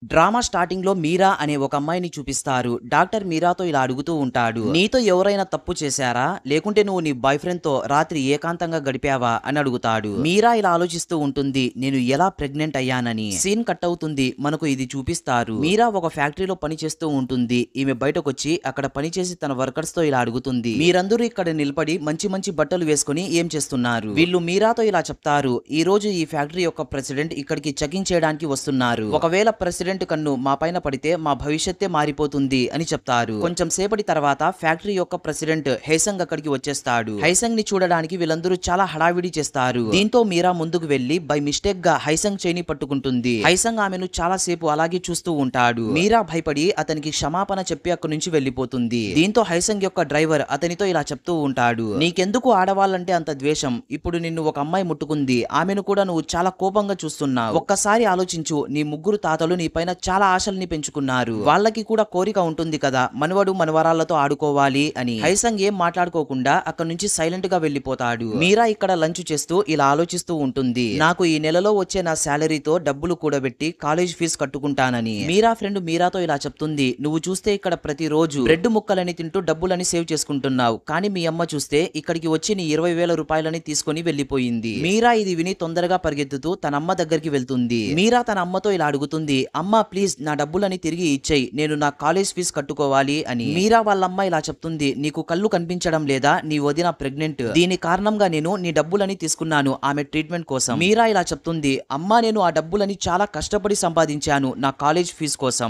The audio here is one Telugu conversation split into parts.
డ్రామా స్టార్టింగ్ లో మీరా అనే ఒక అమ్మాయిని చూపిస్తారు. డాక్టర్ మీరాతో ఇలా అడుగుతూ ఉంటాడు, నీతో ఎవరైనా తప్పు చేశారా, లేకుంటే నువ్వు నీ బాయ్ ఫ్రెండ్ తో రాత్రి ఏకాంతంగా గడిపావా అని అడుగుతాడు. మీరా ఇలా ఆలోచిస్తూ ఉంటుంది, నేను ఎలా ప్రెగ్నెంట్ అయ్యానని. సీన్ కట్ అవుతుంది, మనకు ఇది చూపిస్తారు. మీరా ఒక ఫ్యాక్టరీలో పని చేస్తూ ఉంటుంది. ఈమె బయటకొచ్చి అక్కడ పనిచేసి తన వర్కర్స్ తో ఇలా అడుగుతుంది, మీరందరూ ఇక్కడ నిలబడి మంచి మంచి బట్టలు వేసుకుని ఏం చేస్తున్నారు. వీళ్ళు మీరాతో ఇలా చెప్తారు, ఈ రోజు ఈ ఫ్యాక్టరీ యొక్క ప్రెసిడెంట్ ఇక్కడికి చెకింగ్ చేయడానికి వస్తున్నారు. ఒకవేళ ప్రెసిడెంట్ కన్ను మా పైన పడితే మా భవిష్యత్తే మారిపోతుంది అని చెప్తారు. కొంచెం సేపటి తర్వాత ఫ్యాక్టరీ యొక్క ప్రెసిడెంట్ హైసంగ్ అక్కడికి వచ్చేస్తాడు. హైసంగ్ ని చూడడానికి వీళ్ళందరూ చాలా హడావిడి చేస్తారు. దీంతో మీరా ముందుకు వెళ్లి బై మిస్టేక్ గా హైసంగ్ చేయిని పట్టుకుంటుంది. హైసంగ్ ఆమెను చాలా సేపు అలాగే చూస్తూ ఉంటాడు. మీరా భయపడి అతనికి క్షమాపణ చెప్పి అక్కడి నుంచి వెళ్లిపోతుంది. దీంతో హైసంగ్ యొక్క డ్రైవర్ అతనితో ఇలా చెప్తూ ఉంటాడు, నీకెందుకు ఆడవాళ్ళంటే అంత ద్వేషం, ఇప్పుడు నిన్ను ఒక అమ్మాయి ముట్టుకుంది, ఆమెను కూడా నువ్వు చాలా కోపంగా చూస్తున్నావు. ఒక్కసారి ఆలోచించు, నీ ముగ్గురు తాతలు నీ పైన చాలా ఆశల్ని పెంచుకున్నారు, వాళ్ళకి కూడా కోరిక ఉంటుంది కదా మనవడు మనవరాళ్లతో ఆడుకోవాలి అని. హైసంగ్ ఏం మాట్లాడుకోకుండా అక్కడ నుంచి సైలెంట్ గా వెళ్లిపోతాడు. మీరా ఇక్కడ లంచ్ చేస్తూ ఇలా ఆలోచిస్తూ ఉంటుంది, నాకు ఈ నెలలో వచ్చే నా శాలరీతో డబ్బులు కూడబెట్టి కాలేజ్ ఫీజు కట్టుకుంటానని. మీరా ఫ్రెండ్ మీరాతో ఇలా చెప్తుంది, నువ్వు చూస్తే ఇక్కడ ప్రతిరోజు బ్రెడ్ ముక్కలని తింటూ డబ్బులని సేవ్ చేసుకుంటున్నావు, కానీ మీ అమ్మ చూస్తే ఇక్కడికి వచ్చి నీ 20,000 రూపాయలని తీసుకుని వెళ్లిపోయింది. మీరా ఇది విని తొందరగా పరిగెత్తుతూ తన అమ్మ దగ్గరికి వెళ్తుంది. మీరా తన అమ్మతో ఇలా అడుగుతుంది, అమ్మా ప్లీజ్ నా డబ్బులని తిరిగి ఇచ్చేయి, నేను నా కాలేజ్ ఫీజు కట్టుకోవాలి అని. మీరా వాళ్ళమ్మ ఇలా చెప్తుంది, నీకు కళ్ళు కనిపించడం లేదా, నీ వదిన ప్రెగ్నెంట్, దీని కారణంగా నేను నీ డబ్బులని తీసుకున్నాను ఆమె ట్రీట్మెంట్ కోసం. మీరా ఇలా చెప్తుంది, అమ్మా నేను ఆ డబ్బులని చాలా కష్టపడి సంపాదించాను నా కాలేజ్ ఫీజు కోసం.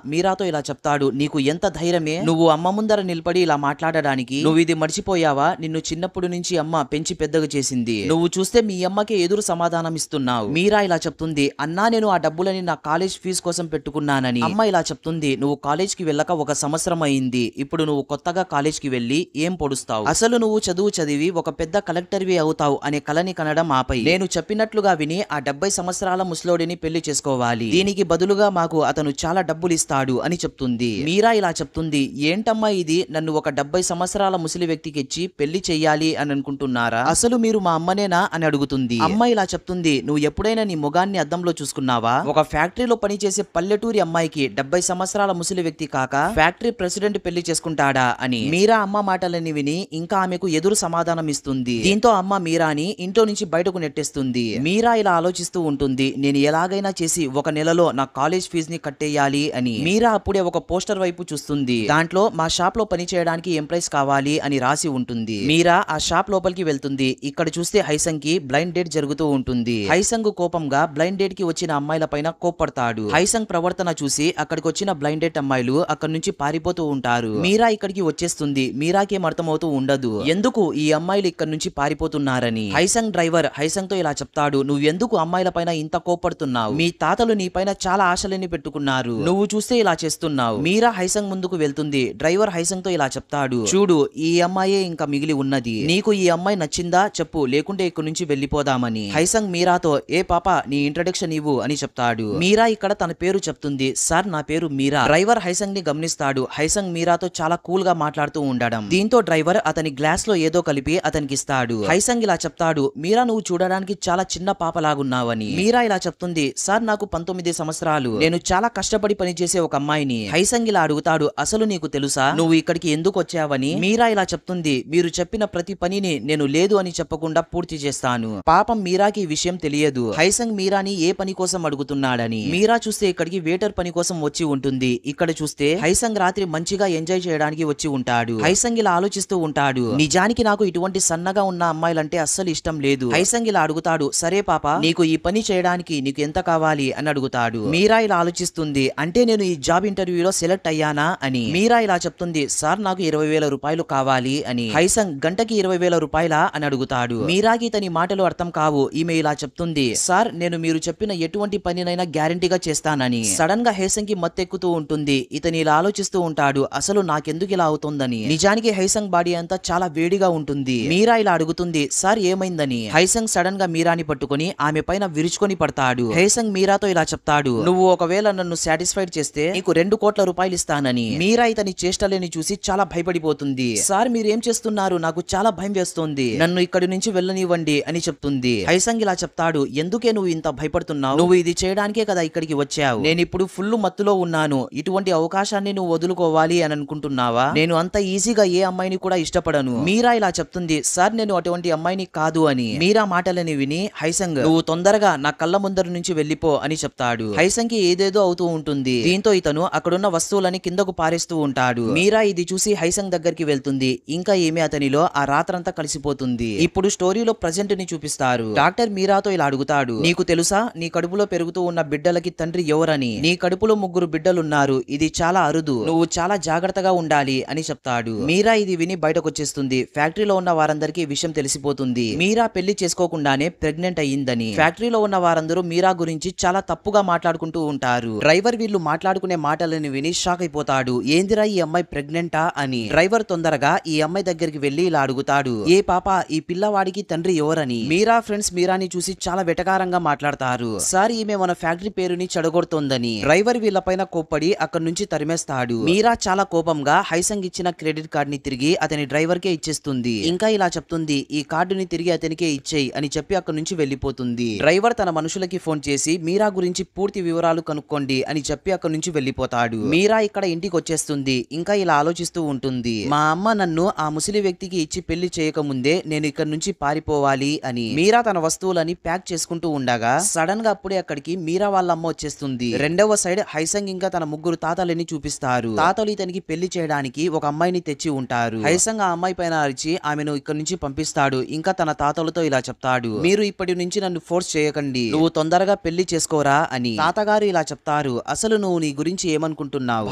మీరాతో ఇలా చెప్తాడు, నీకు ఎంత ధైర్యమే, నువ్వు అమ్మ ముందర నిలబడి ఇలా మాట్లాడడానికి, నువ్వు ఇది మర్చిపోయావా, నిన్ను చిన్నప్పటి నుంచి అమ్మ పెంచి పెద్దగా చేసింది, నువ్వు చూస్తే మీ అమ్మకి ఎదురు సమాధానం ఇస్తున్నావు. మీరా ఇలా చెప్తుంది, అన్నా నేను ఆ డబ్బులని నా కాలేజ్ ఫీజు కోసం పెట్టుకున్నానని. అమ్మ ఇలా చెప్తుంది, నువ్వు కాలేజ్ కి వెళ్ళక 1 సంవత్సరం అయింది, ఇప్పుడు నువ్వు కొత్తగా కాలేజ్ కి వెళ్ళి ఏం పొడుస్తావు, అసలు నువ్వు చదివి ఒక పెద్ద కలెక్టర్వి అవుతావు అనే కలని కనడం ఆపై నేను చెప్పినట్లుగా విని ఆ 70 సంవత్సరాల ముసలోడిని పెళ్లి చేసుకోవాలి, దీనికి బదులుగా మాకు అతను చాలా డబ్బులు ఇస్తాడు అని చెప్తుంది. మీరా ఇలా చెప్తుంది, ఏంటమ్మా ఇది, నన్ను ఒక 70 సంవత్సరాల ముసలి వ్యక్తికి ఇచ్చి పెళ్లి చెయ్యాలి అని అనుకుంటున్నారా, అసలు మీరు మా అమ్మనేనా అని అడుగుతుంది. అమ్మ ఇలా చెప్తుంది, నువ్వు ఎప్పుడైనా నీ ముఖాన్ని అద్దంలో చూసుకున్నావా, ఒక ఫ్యాక్టరీలో పనిచేసే పల్లెటూరి అమ్మాయికి 70 సంవత్సరాల ముసలి వ్యక్తి కాక ఫ్యాక్టరీ ప్రెసిడెంట్ పెళ్లి చేసుకుంటాడా అని. మీరా అమ్మ మాటలని విని ఇంకా ఆమెకు ఎదురు సమాధానం ఇస్తుంది. దీంతో అమ్మ మీరాని ఇంట్లో నుంచి బయటకు నెట్టేస్తుంది. మీరా ఇలా ఆలోచిస్తూ ఉంటుంది, నేను ఎలాగైనా చేసి 1 నెలలో నా కాలేజ్ ఫీజు ని కట్టేయాలి అని. మీరా అప్పుడే ఒక పోస్టర్ వైపు చూస్తుంది. దాంట్లో మా షాప్ లో పని చేయడానికి ఎంప్లాయీస్ కావాలి అని రాసి ఉంటుంది. మీరా ఆ షాప్ లోపలికి వెళ్తుంది. ఇక్కడ చూస్తే హైసంగ్ కి బ్లైండ్ డేట్ జరుగుతూ ఉంటుంది. హైసంగ్ కోపంగా బ్లైండ్ డేట్ కి వచ్చిన అమ్మాయిల పైన కోప్పడతాడు. హైసంగ్ ప్రవర్తన చూసి అక్కడికి వచ్చిన బ్లైండ్ డేట్ అమ్మాయిలు అక్కడి నుంచి పారిపోతూ ఉంటారు. మీరా ఇక్కడికి వచ్చేస్తుంది. మీరాకేం అర్థమవుతూ ఉండదు, ఎందుకు ఈ అమ్మాయిలు ఇక్కడ నుంచి పారిపోతున్నారని. హైసంగ్ డ్రైవర్ హైసంగ్ తో ఇలా చెప్తాడు, నువ్వు ఎందుకు అమ్మాయిల పైన ఇంత కోప్పడుతున్నావు, మీ తాతలు నీ పైన చాలా ఆశలని పెట్టుకున్నారు, నువ్వు చూస్తే ఇలా చేస్తున్నావు. మీరా హైసంగ్ ముందుకు వెళ్తుంది. డ్రైవర్ హైసంగ్ తో ఇలా చెప్తాడు, చూడు ఈ అమ్మాయే ఇంకా మిగిలి ఉన్నది, నీకు ఈ అమ్మాయి నచ్చిందా చెప్పు, లేకుంటే ఇక్కడి నుంచి వెళ్లిపోదామని. హైసంగ్ మీరాతో, ఏ పాప నీ ఇంట్రడక్షన్ ఇవ్వు అని చెప్తాడు. మీరా ఇక్కడ తన పేరు చెప్తుంది, సార్ నా పేరు మీరా. డ్రైవర్ హైసంగ్ ని గమనిస్తాడు. హైసంగ్ మీరాతో చాలా కూల్ గా మాట్లాడుతూ ఉండడం. దీంతో డ్రైవర్ అతని గ్లాస్ లో ఏదో కలిపి అతనికి ఇస్తాడు. హైసంగ్ ఇలా చెప్తాడు, మీరా నువ్వు చూడడానికి చాలా చిన్న పాపలాగున్నావని. మీరా ఇలా చెప్తుంది, సార్ నాకు 19 సంవత్సరాలు, నేను చాలా కష్టపడి పనిచేసే ఒక అమ్మాయిని. హైసంగ్ ఇలా అడుగుతాడు, అసలు నీకు తెలుసా నువ్వు ఇక్కడికి ఎందుకు వచ్చావని. మీరా ఇలా చెప్తుంది, మీరు చెప్పిన ప్రతి పనిని నేను లేదు అని చెప్పకుండా పూర్తి చేస్తాను. పాపం మీరాకి ఈ విషయం తెలియదు, హైసంగ్ మీరాని ఏ పని కోసం అడుగుతున్నాడని. మీరా చూస్తే ఇక్కడికి వేటర్ పని కోసం వచ్చి ఉంటుంది. ఇక్కడ చూస్తే హైసంగ్ రాత్రి మంచిగా ఎంజాయ్ చేయడానికి వచ్చి ఉంటాడు. హైసంగ్ ఇలా ఆలోచిస్తూ ఉంటాడు, నిజానికి నాకు ఇటువంటి సన్నగా ఉన్న అమ్మాయిలంటే అస్సలు ఇష్టం లేదు. హైసంగ్ ఇలా అడుగుతాడు, సరే పాప నీకు ఈ పని చేయడానికి నీకు ఎంత కావాలి అని అడుగుతాడు. మీరా ఇలా ఆలోచిస్తుంది, అంటే నేను ఈ జాబ్ ఇంటర్వ్యూలో సెలెక్ట్ అయ్యానా అని. మీరా ఇలా చెప్తుంది, సార్ నాకు 20,000 రూపాయలు కావాలి అని. హైసంగ్ గంటకి 20,000 రూపాయలా అని అడుగుతాడు. మీరాకి తన మాటలు అర్థం కావు. ఈమె ఇలా చెప్తుంది, సార్ నేను మీరు చెప్పిన ఎటువంటి పనినైనా గ్యారంటీగా చేస్తానని. సడన్ గా హైసంగ్ కి మత్తెక్కుతూ ఉంటుంది. ఇతని ఇలా ఆలోచిస్తూ ఉంటాడు, అసలు నాకెందుకు ఇలా అవుతుందని. నిజానికి హైసంగ్ బాడీ అంతా చాలా వేడిగా ఉంటుంది. మీరా ఇలా అడుగుతుంది, సార్ ఏమైందని. హైసంగ్ సడన్ గా మీరాని పట్టుకుని ఆమె పైన విరుచుకొని పడతాడు. హైసంగ్ మీరాతో ఇలా చెప్తాడు, నువ్వు ఒకవేళ నన్ను సాటిస్ఫైడ్ చేస్తే నీకు 2 కోట్ల రూపాయలు ఇస్తానని. మీరా ఇతని చేష్టలేని చూసి చాలా భయపడిపోతుంది. సార్ మీరేం చేస్తున్నారు, నాకు చాలా భయం వేస్తోంది, నన్ను ఇక్కడి నుంచి వెళ్ళనివ్వండి అని చెప్తుంది. హైసంగ్ ఇలా చెప్తాడు, ఎందుకే నువ్వు ఇంత భయపడుతున్నావు, నువ్వు ఇది చేయడానికే కదా ఇక్కడికి ఇక్కడికి వచ్చావు? నేనిప్పుడు ఫుల్ మత్తులో ఉన్నాను. ఇటువంటి అవకాశాన్ని నువ్వు వదులుకోవాలి అని అనుకుంటున్నావా? నేను అంత ఈజీగా ఏ అమ్మాయిని కూడా ఇష్టపడను. మీరా ఇలా చెప్తుంది. సార్ నేను అటువంటి అమ్మాయిని కాదు అని. మీరా మాటలని విని హైసంగ్ నువ్వు తొందరగా నా కళ్ళ ముందర నుంచి వెళ్ళిపో అని చెప్తాడు. హైసంగ్ కి ఏదేదో అవుతూ ఉంటుంది. దీంతో ఇతను అక్కడున్న వస్తువులని కిందకు పారేస్తూ ఉంటాడు. మీరా ఇది చూసి హైసంగ్ దగ్గరికి వెళ్తుంది. ఇంకా ఏమి అతనిలో ఆ రాత్రంతా కలిసిపోతుంది. ఇప్పుడు స్టోరీలో ప్రజెంట్ ని చూపిస్తారు. డాక్టర్ మీరాతో ఇలా అడుగుతాడు. నీకు తెలుసా నీ కడుపులో పెరుగుతూ ఉన్న బిడ్డలకి తండ్రి ఎవరని? నీ కడుపులో 3 బిడ్డలున్నారు. ఇది చాలా అరుదు. నువ్వు చాలా జాగ్రత్తగా ఉండాలి అని చెప్తాడు. మీరా ఇది విని బయటకొచ్చేస్తుంది. ఫ్యాక్టరీలో ఉన్న వారందరికీ ఈ విషయం తెలిసిపోతుంది. మీరా పెళ్లి చేసుకోకుండానే ప్రెగ్నెంట్ అయ్యిందని. ఫ్యాక్టరీలో ఉన్న వారందరూ మీరా గురించి చాలా తప్పుగా మాట్లాడుకుంటూ ఉంటారు. డ్రైవర్ వీళ్ళు మాట్లాడుకునే మాటలను విని షాక్ అయిపోతాడు. ఏందిరా ఈ అమ్మాయి ప్రెగ్నెంటా అని. డ్రైవర్ తొందరగా ఈ అమ్మాయి దగ్గరికి వెళ్లి ఇలా అడుగుతాడు. ఏ పాప ఈ పిల్లవాడికి తండ్రి ఎవరని. మీరా ఫ్రెండ్స్ మీరాని చూసి చాలా వెటకారంగా మాట్లాడతారు. సార్ ఈమె మన ఫ్యాక్టరీ పేరుని చెడగొడుతోందని. డ్రైవర్ వీళ్ళపైన కోప్పడి అక్కడి నుంచి తరిమేస్తాడు. మీరా చాలా కోపంగా హైసంగ్ ఇచ్చిన క్రెడిట్ కార్డ్ ని తిరిగి అతని డ్రైవర్ కే ఇచ్చేస్తుంది. ఇంకా ఇలా చెప్తుంది. ఈ కార్డుని తిరిగి అతనికే ఇచ్చేయి అని చెప్పి అక్కడి నుంచి వెళ్లిపోతుంది. డ్రైవర్ తన మనుషులకి ఫోన్ చేసి మీరా గురించి పూర్తి వివరాలు కనుక్కోండి అని చెప్పి అక్కడి నుంచి వెళ్లిపోతాడు. మీరా ఇక్కడ ఇంటికి వచ్చేస్తుంది. ఇంకా ఇలా ఆలోచిస్తూ ఉంటుంది. మా అమ్మ నన్ను ఆ ముసలి వ్యక్తికి ఇచ్చి పెళ్లి చేయకముందే నేను ఇక్కడ నుంచి పారిపోవాలి అని. మీరా తన వస్తువులని ప్యాక్ చేసుకుంటూ ఉండగా సడన్ గా అప్పుడే అక్కడికి మీరా వాళ్ళ అమ్మ వచ్చేస్తుంది. రెండవ సైడ్ హైసంగ్ ఇంకా తన 3 తాతలని చూపిస్తారు. తాతలు ఇతనికి పెళ్లి చేయడానికి ఒక అమ్మాయిని తెచ్చి ఉంటారు. హైసంగ్ ఆ అమ్మాయి పైన అరిచి ఆమెను ఇక్కడ నుంచి పంపిస్తాడు. ఇంకా తన తాతలతో ఇలా చెప్తాడు. మీరు ఇప్పటి నుంచి నన్ను ఫోర్స్ చేయకండి. నువ్వు తొందరగా పెళ్లి చేసుకోరా అని. తాతగారు ఇలా చెప్తారు. అసలు నువ్వు నీ గురించి ఏమనుకుంటున్నావు?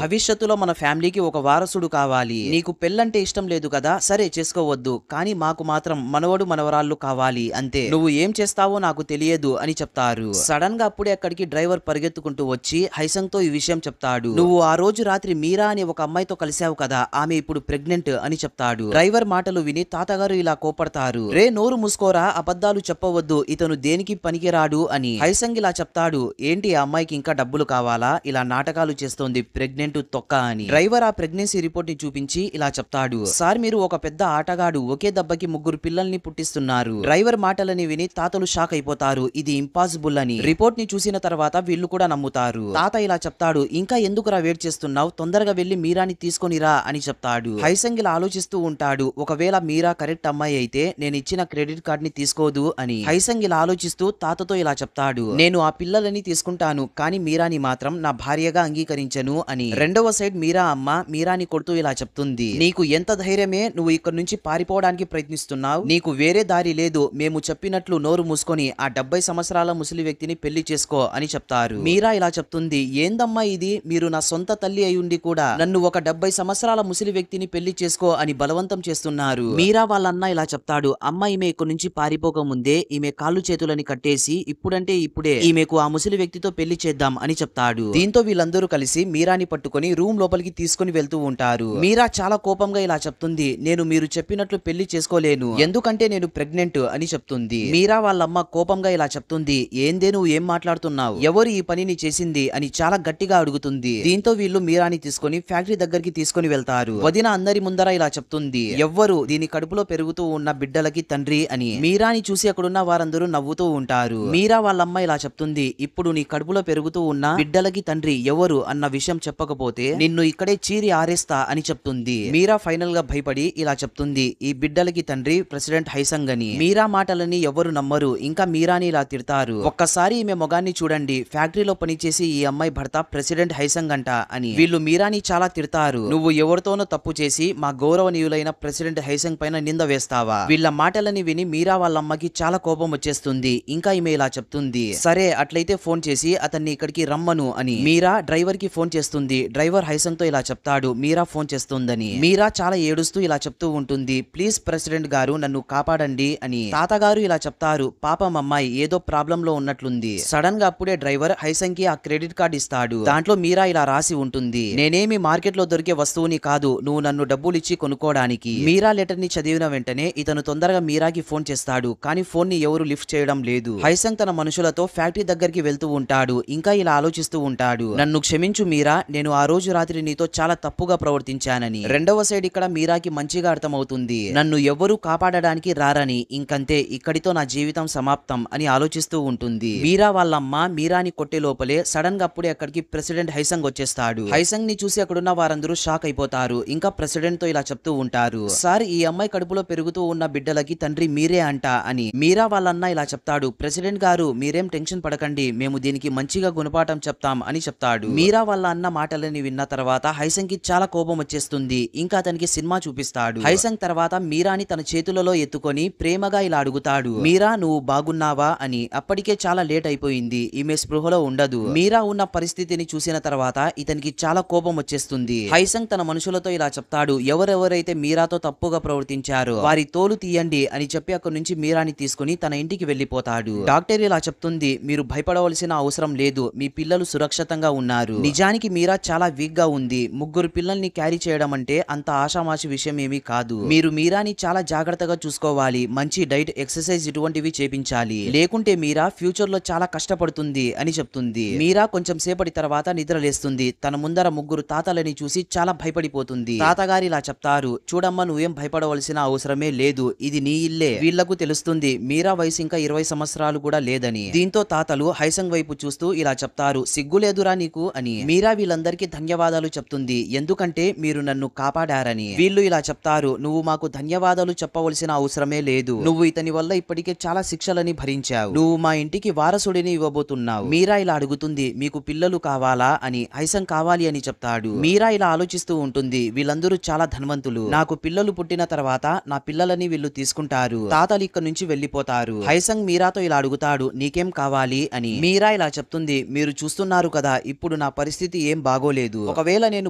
భవిష్యత్తులో మన ఫ్యామిలీకి ఒక వారసుడు కావాలి. నీకు పెళ్ళంటే ఇష్టం లేదు కదా, సరే చేసుకోవద్దు. కానీ మాకు మాత్రం మనవడు మనవరాళ్ళు కావాలి అంతే. నువ్వు ఏం చేస్తావో నాకు తెలియదు అని చెప్తారు. సడన్ గా అప్పుడే అక్కడికి డ్రైవర్ పరిగెత్తుకుంటూ వచ్చి హైసంగ్ తో ఈ విషయం చెప్తాడు. నువ్వు ఆ రోజు రాత్రి మీరా అనే ఒక అమ్మాయితో కలిసావు కదా, ఆమె ఇప్పుడు ప్రెగ్నెంట్ అని చెప్తాడు. డ్రైవర్ మాటలు విని తాతగారు ఇలా కోపడతారు. రే నోరు మూసుకోరా, అబద్ధాలు చెప్పవద్దు, ఇతను దేనికి పనికిరాడు అని. హైసంగ్ ఇలా చెప్తాడు. ఏంటి ఆ అమ్మాయికి ఇంకా డబ్బులు కావాలా, ఇలా నాటకాలు చేస్తోంది, ప్రెగ్నెంట్ తొక్క అని. డ్రైవర్ ఆ ప్రెగ్నెన్సీ రిపోర్ట్ ని చూపించి ఇలా చెప్తాడు. సార్ మీరు ఒక పెద్ద ఆటగాడు, ఒకే దెబ్బకి 3 పిల్లల్ని పుట్టిస్తున్నారు. డ్రైవర్ మాటలని విని తాతలు షాక్ అయిపోతారు. ఇది ఇంపాసిబుల్ అని. రిపోర్ట్ ని చూసిన తర్వాత వీళ్ళు కూడా నమ్ముతారు. తాత ఇలా చెప్తాడు. ఇంకా ఎందుకురా వెయిట్ చేస్తున్నావు, తొందరగా వెళ్లి మీరాని తీసుకొనిరా అని చెప్తాడు. హైసంగ్ ఇలా ఆలోచిస్తూ ఉంటాడు. ఒకవేళ మీరా కరెక్ట్ అమ్మాయి అయితే నేను ఇచ్చిన క్రెడిట్ కార్డ్ ని తీసుకోదు అని. హైసంగ్ ఇలా ఆలోచిస్తూ తాతతో ఇలా చెప్తాడు. నేను ఆ పిల్లలని తీసుకుంటాను, కానీ మీరాని మాత్రం నా భార్యగా అంగీకరించను అని. రెండవ సైడ్ మీరా అమ్మ మీరాని కొడుతూ ఇలా చెప్తుంది. నీకు ఎంత ధైర్యమే నువ్వు ఇక్కడ నుంచి పారిపోవడానికి ప్రయత్నిస్తున్నావు? నీకు వేరే దారి లేదు. మేము చెప్పినట్లు నోరు మూసుకొని ఆ 70 సంవత్సరాల ముసలి వ్యక్తిని పెళ్లి చేసుకో అని చెప్తారు. మీరా ఇలా చెప్తుంది. ఏందమ్మా ఇది, మీరు నా సొంత తల్లి అయ్యుండి కూడా నన్ను ఒక 70 సంవత్సరాల ముసలి వ్యక్తిని పెళ్లి చేసుకో అని బలవంతం చేస్తున్నారు. మీరా వాళ్ళ అన్న ఇలా చెప్తాడు. అమ్మ ఈమె ఇక్కడ నుంచి పారిపోక ముందే ఈమె కాళ్ళు చేతులని కట్టేసి ఇప్పుడంటే ఇప్పుడే ఈమెకు ఆ ముసలి వ్యక్తితో పెళ్లి చేద్దాం అని చెప్తాడు. దీంతో వీళ్ళందరూ కలిసి మీరాని పట్టుకొని రూమ్ లోపలికి తీసుకుని వెళ్తూ ఉంటారు. మీరా చాలా కోపంగా ఇలా చెప్తుంది. నేను మీరు చెప్పినట్లు పెళ్లి చేసుకోలేను, ఎందుకంటే నేను ప్రెగ్నెంట్ అని చెప్తుంది. మీరా వాళ్ళమ్మ కోపంగా ఇలా చెప్తుంది. ఏందే నువ్వు ఏం మాట్లాడుతున్నావు, ఎవరు ఈ పనిని చేసింది అని చాలా గట్టిగా అడుగుతుంది. దీంతో వీళ్ళు మీరాని తీసుకొని ఫ్యాక్టరీ దగ్గరికి తీసుకొని వెళ్తారు. వదిన అందరి ముందర ఇలా చెప్తుంది. ఎవ్వరు దీని కడుపులో పెరుగుతూ ఉన్న బిడ్డలకి తండ్రి అని. మీరాని చూసి అక్కడున్న వారందరూ నవ్వుతూ ఉంటారు. మీరా వాళ్ళమ్మ ఇలా చెప్తుంది. ఇప్పుడు నీ కడుపులో పెరుగుతూ ఉన్న బిడ్డలకి తండ్రి ఎవరు అన్న విషయం చెప్పకపోతే నిన్ను ఇక్కడే చీరి ఆరేస్తా అని చెప్తుంది. మీరా ఫైనల్ గా భయపడి ఇలా చెప్తుంది. ఈ బిడ్డలకి తండ్రి ప్రెసిడెంట్ హైసంగ్ అని. మీరా మాటలని ఎవరు నమ్మరు. ఇంకా మీరాని ఇలా తిడతారు. ఒక్కసారి ఈమె మొగాన్ని చూడండి, ఫ్యాక్టరీలో పనిచేసి ఈ అమ్మాయి భర్త ప్రెసిడెంట్ హైసంగ్ అంట అని. వీళ్ళు మీరాని చాలా తిడతారు. నువ్వు ఎవరితోనో తప్పు చేసి మా గౌరవనీయులైన ప్రెసిడెంట్ హైసంగ్ పైన నింద వేస్తావా? వీళ్ళ మాటలని విని మీరా వాళ్ళమ్మకి చాలా కోపం వచ్చేస్తుంది. ఇంకా ఈమె ఇలా చెప్తుంది. సరే అట్లయితే ఫోన్ చేసి అతన్ని ఇక్కడికి రమ్మను అని. మీరా డ్రైవర్ కి ఫోన్ చేస్తుంది. డ్రైవర్ హైసంగ్ తో ఇలా చెప్తాడు. మీరా ఫోన్ చేస్తుందని. మీరా చాలా ఏడుస్తూ ఇలా చెప్తూ ఉంటుంది. ప్లీజ్ ప్రెసిడెంట్ గారు నన్ను కాపాడండి అని. తాతగారు ఇలా చెప్తారు. పాపం అమ్మాయి ఏదో ప్రాబ్లం లో ఉన్నట్లుంది. సడన్ గా అప్పుడే డ్రైవర్ హైసంగ్ కి ఆ క్రెడిట్ కార్డ్ ఇస్తాడు. దాంట్లో మీరా ఇలా రాసి ఉంటుంది. నేనేమి మార్కెట్ లో దొరికే వస్తువుని కాదు, నువ్వు నన్ను డబ్బులు ఇచ్చి కొనుక్కోవడానికి. మీరా లెటర్ ని చదివిన వెంటనే ఇతను తొందరగా మీరాకి ఫోన్ చేస్తాడు. కానీ ఫోన్ ని ఎవరు లిఫ్ట్ చేయడం లేదు. హైసంగ్ తన మనుషులతో ఫ్యాక్టరీ దగ్గరికి వెళ్తూ ఉంటాడు. ఇంకా ఇలా ఆలోచిస్తూ ఉంటాడు. నన్ను క్షమించు మీరా, నేను ఆ రోజు రాత్రి నీతో చాలా తప్పుగా ప్రవర్తించానని. రెండవ సైడ్ ఇక్కడ మీరాకి మంచిగా అర్థమవుతుంది. నన్ను ఎవరూ కాపాడడానికి రారని. ఇంకంతే, ఇక్కడితో నా జీవితం సమాప్తం అని ఆలోచిస్తూ ఉంటుంది. మీరా వాళ్ళమ్మ మీరాని కొట్టే లోపలే సడన్ గా అప్పుడే అక్కడికి ప్రెసిడెంట్ హైసంగ్ వచ్చేస్తాడు. హైసంగ్ ని చూసి అక్కడున్న వారందరూ షాక్ అయిపోతారు. ఇంకా ప్రెసిడెంట్ తో ఇలా చెప్తూ ఉంటారు, సార్ ఈ అమ్మాయి కడుపులో పెరుగుతూ ఉన్న బిడ్డలకి తండ్రి మీరే అంట అని. మీరా వాళ్ళన్న ఇలా చెప్తాడు, ప్రెసిడెంట్ గారు మీరేం టెన్షన్ పడకండి, మేము దీనికి మంచిగా గుణపాఠం చెప్తాం అని చెప్తాడు. మీరా వాళ్ళ అన్న మాటలని విన్న తర్వాత హైసంగ్ కి చాలా కోపం వచ్చేస్తుంది. ఇంకా అతనికి సినిమా చూపిస్తాడు. హైసంగ్ తర్వాత మీరాని తన చేతులలో ఎత్తుకొని ప్రేమగా ఇలా అడుగుతాడు, మీరా నువ్వు బాగున్నావా అని. అప్పటికే చాలా లేట్ అయిపోయింది, ఈమె స్పృహలో ఉండదు. మీరా ఉన్న పరిస్థితిని చూసిన తర్వాత ఇతనికి చాలా కోపం వచ్చేస్తుంది. హైసంగ్ తన మనుషులతో ఇలా చెప్తాడు, ఎవరెవరైతే మీరాతో తప్పుగా ప్రవర్తించారో వారి తోలు తీయండి అని చెప్పి అక్కడి నుంచి మీరాని తీసుకుని తన ఇంటికి వెళ్లిపోతాడు. డాక్టర్ ఇలా చెప్తుంది, మీరు భయపడవలసిన అవసరం లేదు, మీ పిల్లలు సురక్షితంగా ఉన్నారు. నిజానికి మీరా చాలా వీక్ గా ఉంది. 3 పిల్లల్ని క్యారీ చేయడం అంటే అంత ఆషామాషి విషయం ఏమీ కాదు. మీరు మీరాని చాలా జాగ్రత్తగా చూసుకోవాలి. మంచి డైట్, ఎక్సర్సైజ్ ఇటువంటివి చేపించాలి, లేకుంటే మీరా ఫ్యూచర్ లో చాలా కష్టపడుతుంది అని చెప్తుంది. మీరా కొంచెం సేపటి తర్వాత నిద్రలేస్తుంది. తన ముందర 3 తాతలని చూసి చాలా భయపడిపోతుంది. తాతగారు ఇలా చెప్తారు, చూడమ్మా నువ్వేం భయపడవలసిన అవసరమే లేదు, ఇది నీ ఇల్లే. వీళ్లకు తెలుస్తుంది మీరా వయసు ఇంకా 20 సంవత్సరాలు కూడా లేదని. దీంతో తాతలు హైసంగ్ వైపు చూస్తూ ఇలా చెప్తారు, సిగ్గులేదురా నీకు అని. మీరా వీళ్ళందరికీ ధన్యవాదాలు చెప్తుంది, ఎందుకంటే మీరు నన్ను కాపాడారని. వీళ్ళు ఇలా చెప్తారు, నువ్వు మాకు ధన్యవాదాలు చెప్పవలసిన అవసరమే లేదు, నువ్వు ఇతని వల్ల ఇప్పటికే చాలా శిక్షలని భరించావు, నువ్వు మా ఇంటికి వారసుడిని ఇవ్వబోతున్నావు. మీరా ఇలా అడుగుతుంది, మీకు పిల్లలు కావాలా అని. హైసంగ్ కావాలి అని చెప్తాడు. మీరా ఇలా ఆలోచిస్తూ ఉంటుంది, వీళ్ళందరూ చాలా ధనవంతులు, నాకు పిల్లలు పుట్టిన తర్వాత నా పిల్లలని వీళ్ళు తీసుకుంటారు, తాతలు ఇక్కడ నుంచి వెళ్లిపోతారు. హైసంగ్ మీరాతో ఇలా అడుగుతాడు, నీకేం కావాలి అని. మీరా ఇలా చెప్తుంది, మీరు చూస్తున్నారు కదా ఇప్పుడు నా పరిస్థితి ఏం బాగోలేదు, ఒకవేళ నేను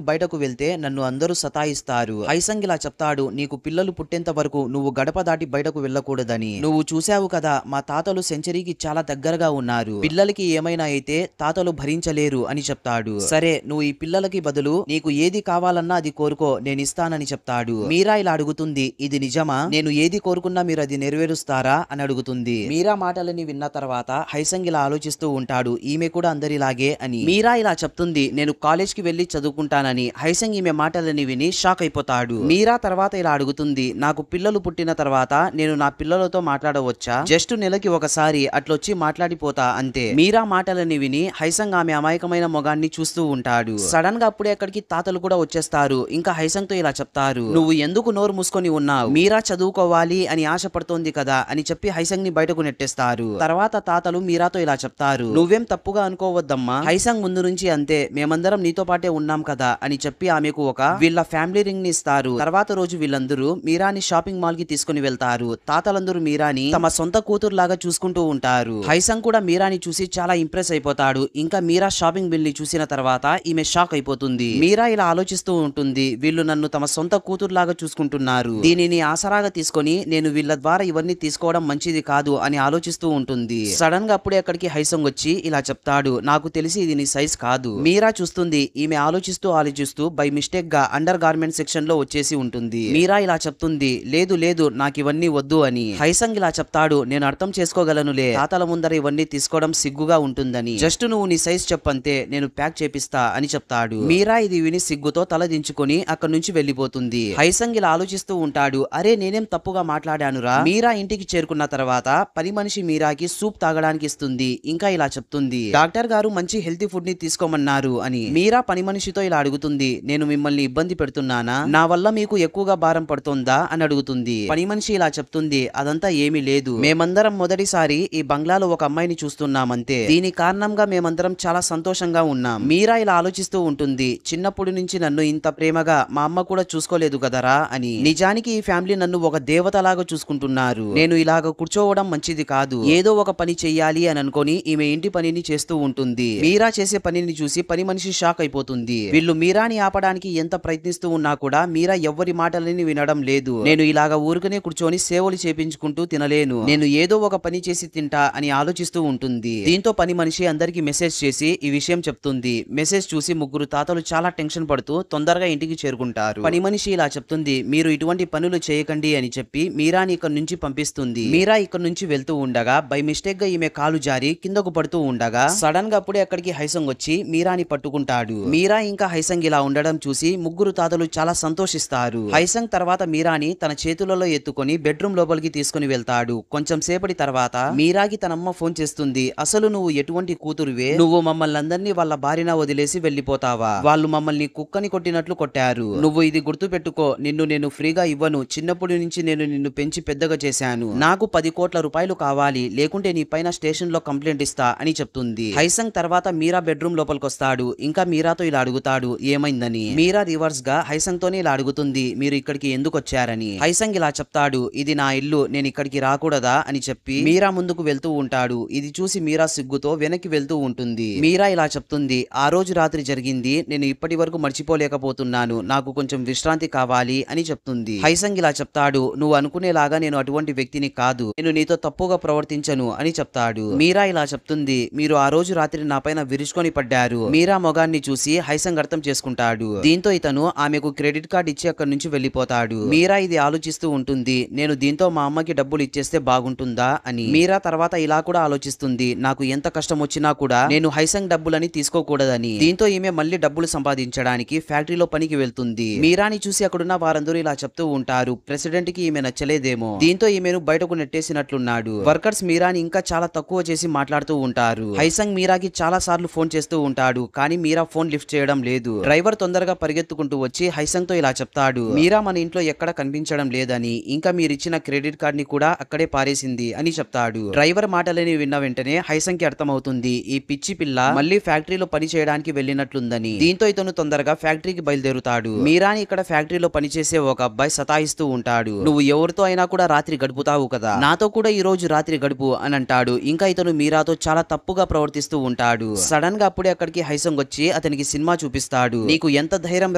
బయటకు వెళ్తే నన్ను అందరూ సతాయిస్తారు. హైసంగ్ ఇలా చెప్తాడు, నీకు పిల్లలు పుట్టేంత వరకు నువ్వు గడప దాటి బయటకు వెళ్ళకూడదని. నువ్వు చూసావు కదా మా తాతలు సెంచరీకి చాలా దగ్గరగా ఉన్నారు, పిల్లలకి ఏమైనా అయితే తాతలు భరించలేరు అని చెప్తాడు. సరే నువ్వు ఈ పిల్లలకి బదులు నీకు ఏది కావాలన్నా అది కోరుకో, నేను ఇస్తానని చెప్తాడు. మీరా ఇలా అడుగుతుంది, ఇది నిజమా, నేను ఏది కోరుకున్నా మీరు అది నెరవేరుస్తారా అని అడుగుతుంది. మీరా మాటలని విన్న తర్వాత హైసంగ్ ఇలా ఆలోచిస్తూ ఉంటాడు, ఈమె కూడా అందరిలాగే అని. మీరా ఇలా చెప్తుంది, నేను కాలేజ్ కి వెళ్లి చదువుకుంటానని. హైసంగ్ ఈమె మాటలని విని షాక్ అయిపోతాడు. మీరా తర్వాత ఇలా అడుగుతుంది, నాకు పిల్లలు పుట్టిన తర్వాత నేను నా పిల్లలతో మాట్లాడవచ్చా, జస్ట్ నెలకి ఒకసారి అట్లొచ్చి మాట్లాడిపోతా అంతే. మీరా మాటలని విని హైసంగ్ ఆమె అమాయకమైన మొగాన్ని చూస్తూ ఉంటాడు. సడన్ గా అప్పుడే అక్కడికి తాతలు కూడా వచ్చేస్తారు. ఇంకా హైసంగ్ తో ఇలా చెప్తారు, నువ్వు ఎందుకు నోరు మూసుకొని ఉన్నావు, మీరా చదువుకోవాలి అని ఆశపడుతోంది కదా అని చెప్పి హైసంగ్ ని బయటకు నెట్టేస్తారు. తర్వాత తాతలు మీరాతో ఇలా చెప్తారు, నువ్వేం తప్పుగా అనుకోవద్దమ్మా, హైసంగ్ ముందు నుంచి అంతే, మేమందరం నీతో పాటే ఉన్నాం కదా అని చెప్పి ఆమెకు ఒక వీళ్ళ ఫ్యామిలీ రింగ్ ని ఇస్తారు. తర్వాత రోజు వీళ్ళందరూ మీరాని షాపింగ్ మాల్ కి తీసుకుని వెళ్తారు. తాతలందరూ మీరాని తమ సొంత కూతురు లాగా చూసుకుంటూ ఉంటారు. హైసంగ్ కూడా మీరాని చూసి చాలా ఇంప్రెస్ అయిపోతాడు. ఇంకా మీరా షాపింగ్ బిల్ ని చూసిన తర్వాత ఈమె షాక్ అయిపోతుంది. మీరా ఇలా ఆలోచిస్తూ ఉంటుంది, వీళ్ళు నన్ను తమ సొంత కూతురు లాగా చూసుకుంటున్నారు, దీనిని ఆసరాగా తీసుకొని నేను వీళ్ళ ద్వారా ఇవన్నీ తీసుకోవడం మంచిది కాదు అని ఆలోచిస్తూ ఉంటుంది. సడన్ గా అప్పుడే అక్కడికి హైసంగ్ వచ్చి ఇలా చెప్తాడు, నాకు తెలిసి ఇది నీ సైజ్ కాదు. మీరా చూస్తుంది, ఈమె ఆలోచిస్తూ బై మిస్టేక్ గా అండర్ గార్మెంట్ సెక్షన్ లో వచ్చేసి ఉంటుంది. మీరా ఇలా చెప్తుంది, లేదు లేదు నాకు ఇవన్నీ వద్దు అని. హైసంగ్ ఇలా చెప్తాడు, నేను అర్థం చేసుకోగలనులే, తాతల ముందర ఇవన్నీ తీసుకోవడం సిగ్గుగా ఉంటుందని, జస్ట్ నువ్వు నీ సైజ్ చెప్పంతే నేను ప్యాక్ చేపిస్తా అని చెప్తాడు. మీరా ఇది విని సిగ్గుతో తల దించుకొని అక్కడి నుంచి వెళ్లిపోతుంది. హైసంగ్ ఇలా ఆలోచిస్తూ ఉంటాడు, అరే నేనేం తప్పుగా మాట్లాడానురా. మీరా ఇంటికి చేరుకున్న తర్వాత పని మనిషి మీరాకి సూప్ తాగడానికి ఇస్తుంది. ఇంకా ఇలా చెప్తుంది, డాక్టర్ గారు మంచి హెల్తీ ఫుడ్ ని తీసుకోమన్నారు అని. మీరా పని మనిషితో ఇలా అడుగుతుంది, నేను మిమ్మల్ని ఇబ్బంది పెడుతున్నానా, నా వల్ల మీకు ఎక్కువగా భారం పడుతోందా అని అడుగుతుంది. పని మనిషి ఇలా చెప్తుంది, అదంతా ఏమీ లేదు, మేమందరం మొదటిసారి ఈ బంగ్లాలో ఒక అమ్మాయిని చూస్తున్నామంతే, దీని కారణంగా మేమందరం చాలా సంతోషంగా ఉన్నాం. మీరా ఇలా ఆలోచిస్తూ ఉంటుంది, చిన్నప్పటి నుంచి నన్ను ఇంత ప్రేమగా మా అమ్మ కూడా చూసుకోలేదు కదరా అని. నిజానికి ఈ ఫ్యామిలీ నన్ను ఒక దేవతలాగా చూసుకుంటున్నారు, నేను ఇలాగ కూర్చోవడం మంచిది కాదు, ఏదో ఒక పని చెయ్యాలి అని అనుకొని ఈమె ఇంటి పనిని చేస్తూ ఉంటుంది. మీరా చేసే పనిని చూసి పని మనిషి షాక్ అయిపోతుంది. వీళ్ళు మీరాని ఆపడానికి ఎంత ప్రయత్నిస్తూ ఉన్నా కూడా మీరా ఎవ్వరి మాటలని వినడం లేదు. నేను ఇలాగ ఊరుకనే కూర్చొని సేవలు చేపించుకుంటూ తినలేను, నేను ఏదో ఒక పని చేసి తింటా అని ఆలోచిస్తూ ఉంటుంది. దీంతో పని మనిషి అందరికి మెసేజ్ చేసి ఈ విషయం చెప్తుంది. మెసేజ్ చూసి 3 తాతలు చాలా టెన్షన్ పడుతూ తొందరగా ఇంటికి చేరుకుంటారు. పని మనిషి ఇలా చెప్తుంది, మీరు ఇటువంటి పనులు చేయకండి అని చెప్పి మీరాని ఇక్కడ నుంచి పంపిస్తుంది. మీరా ఇక్కడ నుంచి వెళ్తూ ఉండగా బై మిస్టేక్ గా ఈమె కాలు జారి కిందకు పడుతూ ఉండగా సడన్ గా అప్పుడే అక్కడికి హైసంగ్ వచ్చి మీరాని పట్టుకుంటాడు. మీరా ఇంకా హైసంగ్ ఇలా ఉండడం చూసి 3 తాతలు చాలా సంతోషిస్తారు. హైసంగ్ తర్వాత మీరాని తన చేతులలో ఎత్తుకొని బెడ్రూమ్ లోపలికి తీసుకుని వెళ్తాడు. కొంచెం సేపటి తర్వాత మీరాకి తనమ్మ ఫోన్ చేస్తుంది, అసలు నువ్వు ఎటువంటి ఇటువంటి కూతురువే నువ్వు మమ్మల్ని అందరినీ వాళ్ళ బారిన వదిలేసి వెళ్ళిపోతావా? వాళ్ళు మమ్మల్ని కుక్కని కొట్టినట్లు కొట్టారు. నువ్వు ఇది గుర్తు పెట్టుకో, నిన్ను నేను ఫ్రీగా ఇవ్వను. చిన్నప్పటి నుంచి నేను నిన్ను పెంచి పెద్దగా చేశాను. నాకు 10 కోట్ల రూపాయలు కావాలి, లేకుంటే నీ పైన స్టేషన్ లో కంప్లైంట్ ఇస్తా అని చెప్తుంది. హైసంగ్ తర్వాత మీరా బెడ్రూమ్ లోపలికొస్తాడు. ఇంకా మీరాతో ఇలా అడుగుతాడు ఏమైందని. మీరా రివర్స్ గా హైసంగ్ తోనే ఇలా అడుగుతుంది, మీరు ఇక్కడికి ఎందుకు వచ్చారని. హైసంగ్ ఇలా చెప్తాడు, ఇది నా ఇల్లు, నేను ఇక్కడికి రాకూడదా అని చెప్పి మీరా ముందుకు వెళ్తూ ఉంటాడు. ఇది చూసి మీరా సిగ్గుతో వెనక్కి వెళ్తూ ఉంటుంది. మీరా ఇలా చెప్తుంది, ఆ రోజు రాత్రి జరిగింది నేను ఇప్పటి వరకు మర్చిపోలేకపోతున్నాను, నాకు కొంచెం విశ్రాంతి కావాలి అని చెప్తుంది. హైసంగ్ ఇలా చెప్తాడు, నువ్వు అనుకునేలాగా నేను అటువంటి వ్యక్తిని కాదు, నేను నీతో తప్పుగా ప్రవర్తించను అని చెప్తాడు. మీరా ఇలా చెప్తుంది, మీరు ఆ రోజు రాత్రి నా పైన విరుచుకొని పడ్డారు. మీరా మొగాన్ని చూసి హైసంగ్ అర్థం చేసుకుంటాడు. దీంతో ఇతను ఆమెకు క్రెడిట్ కార్డ్ ఇచ్చి అక్కడి నుంచి వెళ్లిపోతాడు. మీరా ఇది ఆలోచిస్తూ ఉంటుంది, నేను దీంతో మా అమ్మకి డబ్బులు ఇచ్చేస్తే బాగుంటుందా అని. మీరా తర్వాత ఇలా కూడా ఆలోచిస్తుంది, నాకు ఎంత కష్టం వచ్చినా కూడా నేను హైసంగ్ డబ్బులని తీసుకోకూడదని. దీంతో ఈమె మళ్ళీ డబ్బులు సంపాదించడానికి ఫ్యాక్టరీలో పనికి వెళ్తుంది. మీరాని చూసి అక్కడున్న వారందరూ ఇలా చెప్తూ ఉంటారు, ప్రెసిడెంట్ కి ఈమె నచ్చలేదేమో, దీంతో ఈమెను బయటకు నెట్టేసినట్లున్నాడు. వర్కర్స్ మీరాని ఇంకా చాలా తక్కువ చేసి మాట్లాడుతూ ఉంటారు. హైసంగ్ మీరాకి చాలా సార్లు ఫోన్ చేస్తూ ఉంటాడు, కానీ మీరా ఫోన్ లిఫ్ట్ చేయడం లేదు. డ్రైవర్ తొందరగా పరిగెత్తుకుంటూ వచ్చి హైసంగ్ తో ఇలా చెప్తాడు, మీరా మన ఇంట్లో ఎక్కడ కనిపించడం లేదని, ఇంకా మీరిచ్చిన క్రెడిట్ కార్డ్ ని కూడా అక్కడే పారేసింది అని చెప్తాడు. డ్రైవర్ మాటలని విన్న వెంటనే హైసంగ్ కి అర్థమవుతుంది, ఈ పిచ్చి పిల్ల మళ్ళీ ఫ్యాక్టరీలో పని చేయడానికి వెళ్ళినట్లుందని. దీంతో ఇతను తొందరగా ఫ్యాక్టరీకి బయలుదేరుతాడు. మీరాని ఇక్కడ ఫ్యాక్టరీలో పనిచేసే ఒక అబ్బాయి సతాయిస్తూ ఉంటాడు, నువ్వు ఎవరితో అయినా కూడా రాత్రి గడుపుతావు కదా, నాతో కూడా ఈ రోజు రాత్రి గడుపు అని అంటాడు. ఇంకా ఇతను మీరాతో చాలా తప్పుగా ప్రవర్తిస్తూ ఉంటాడు. సడన్ గా అప్పుడే అక్కడికి హైసంగ్ వచ్చి అతనికి సినిమా చూపిస్తాడు. నీకు ఎంత ధైర్యం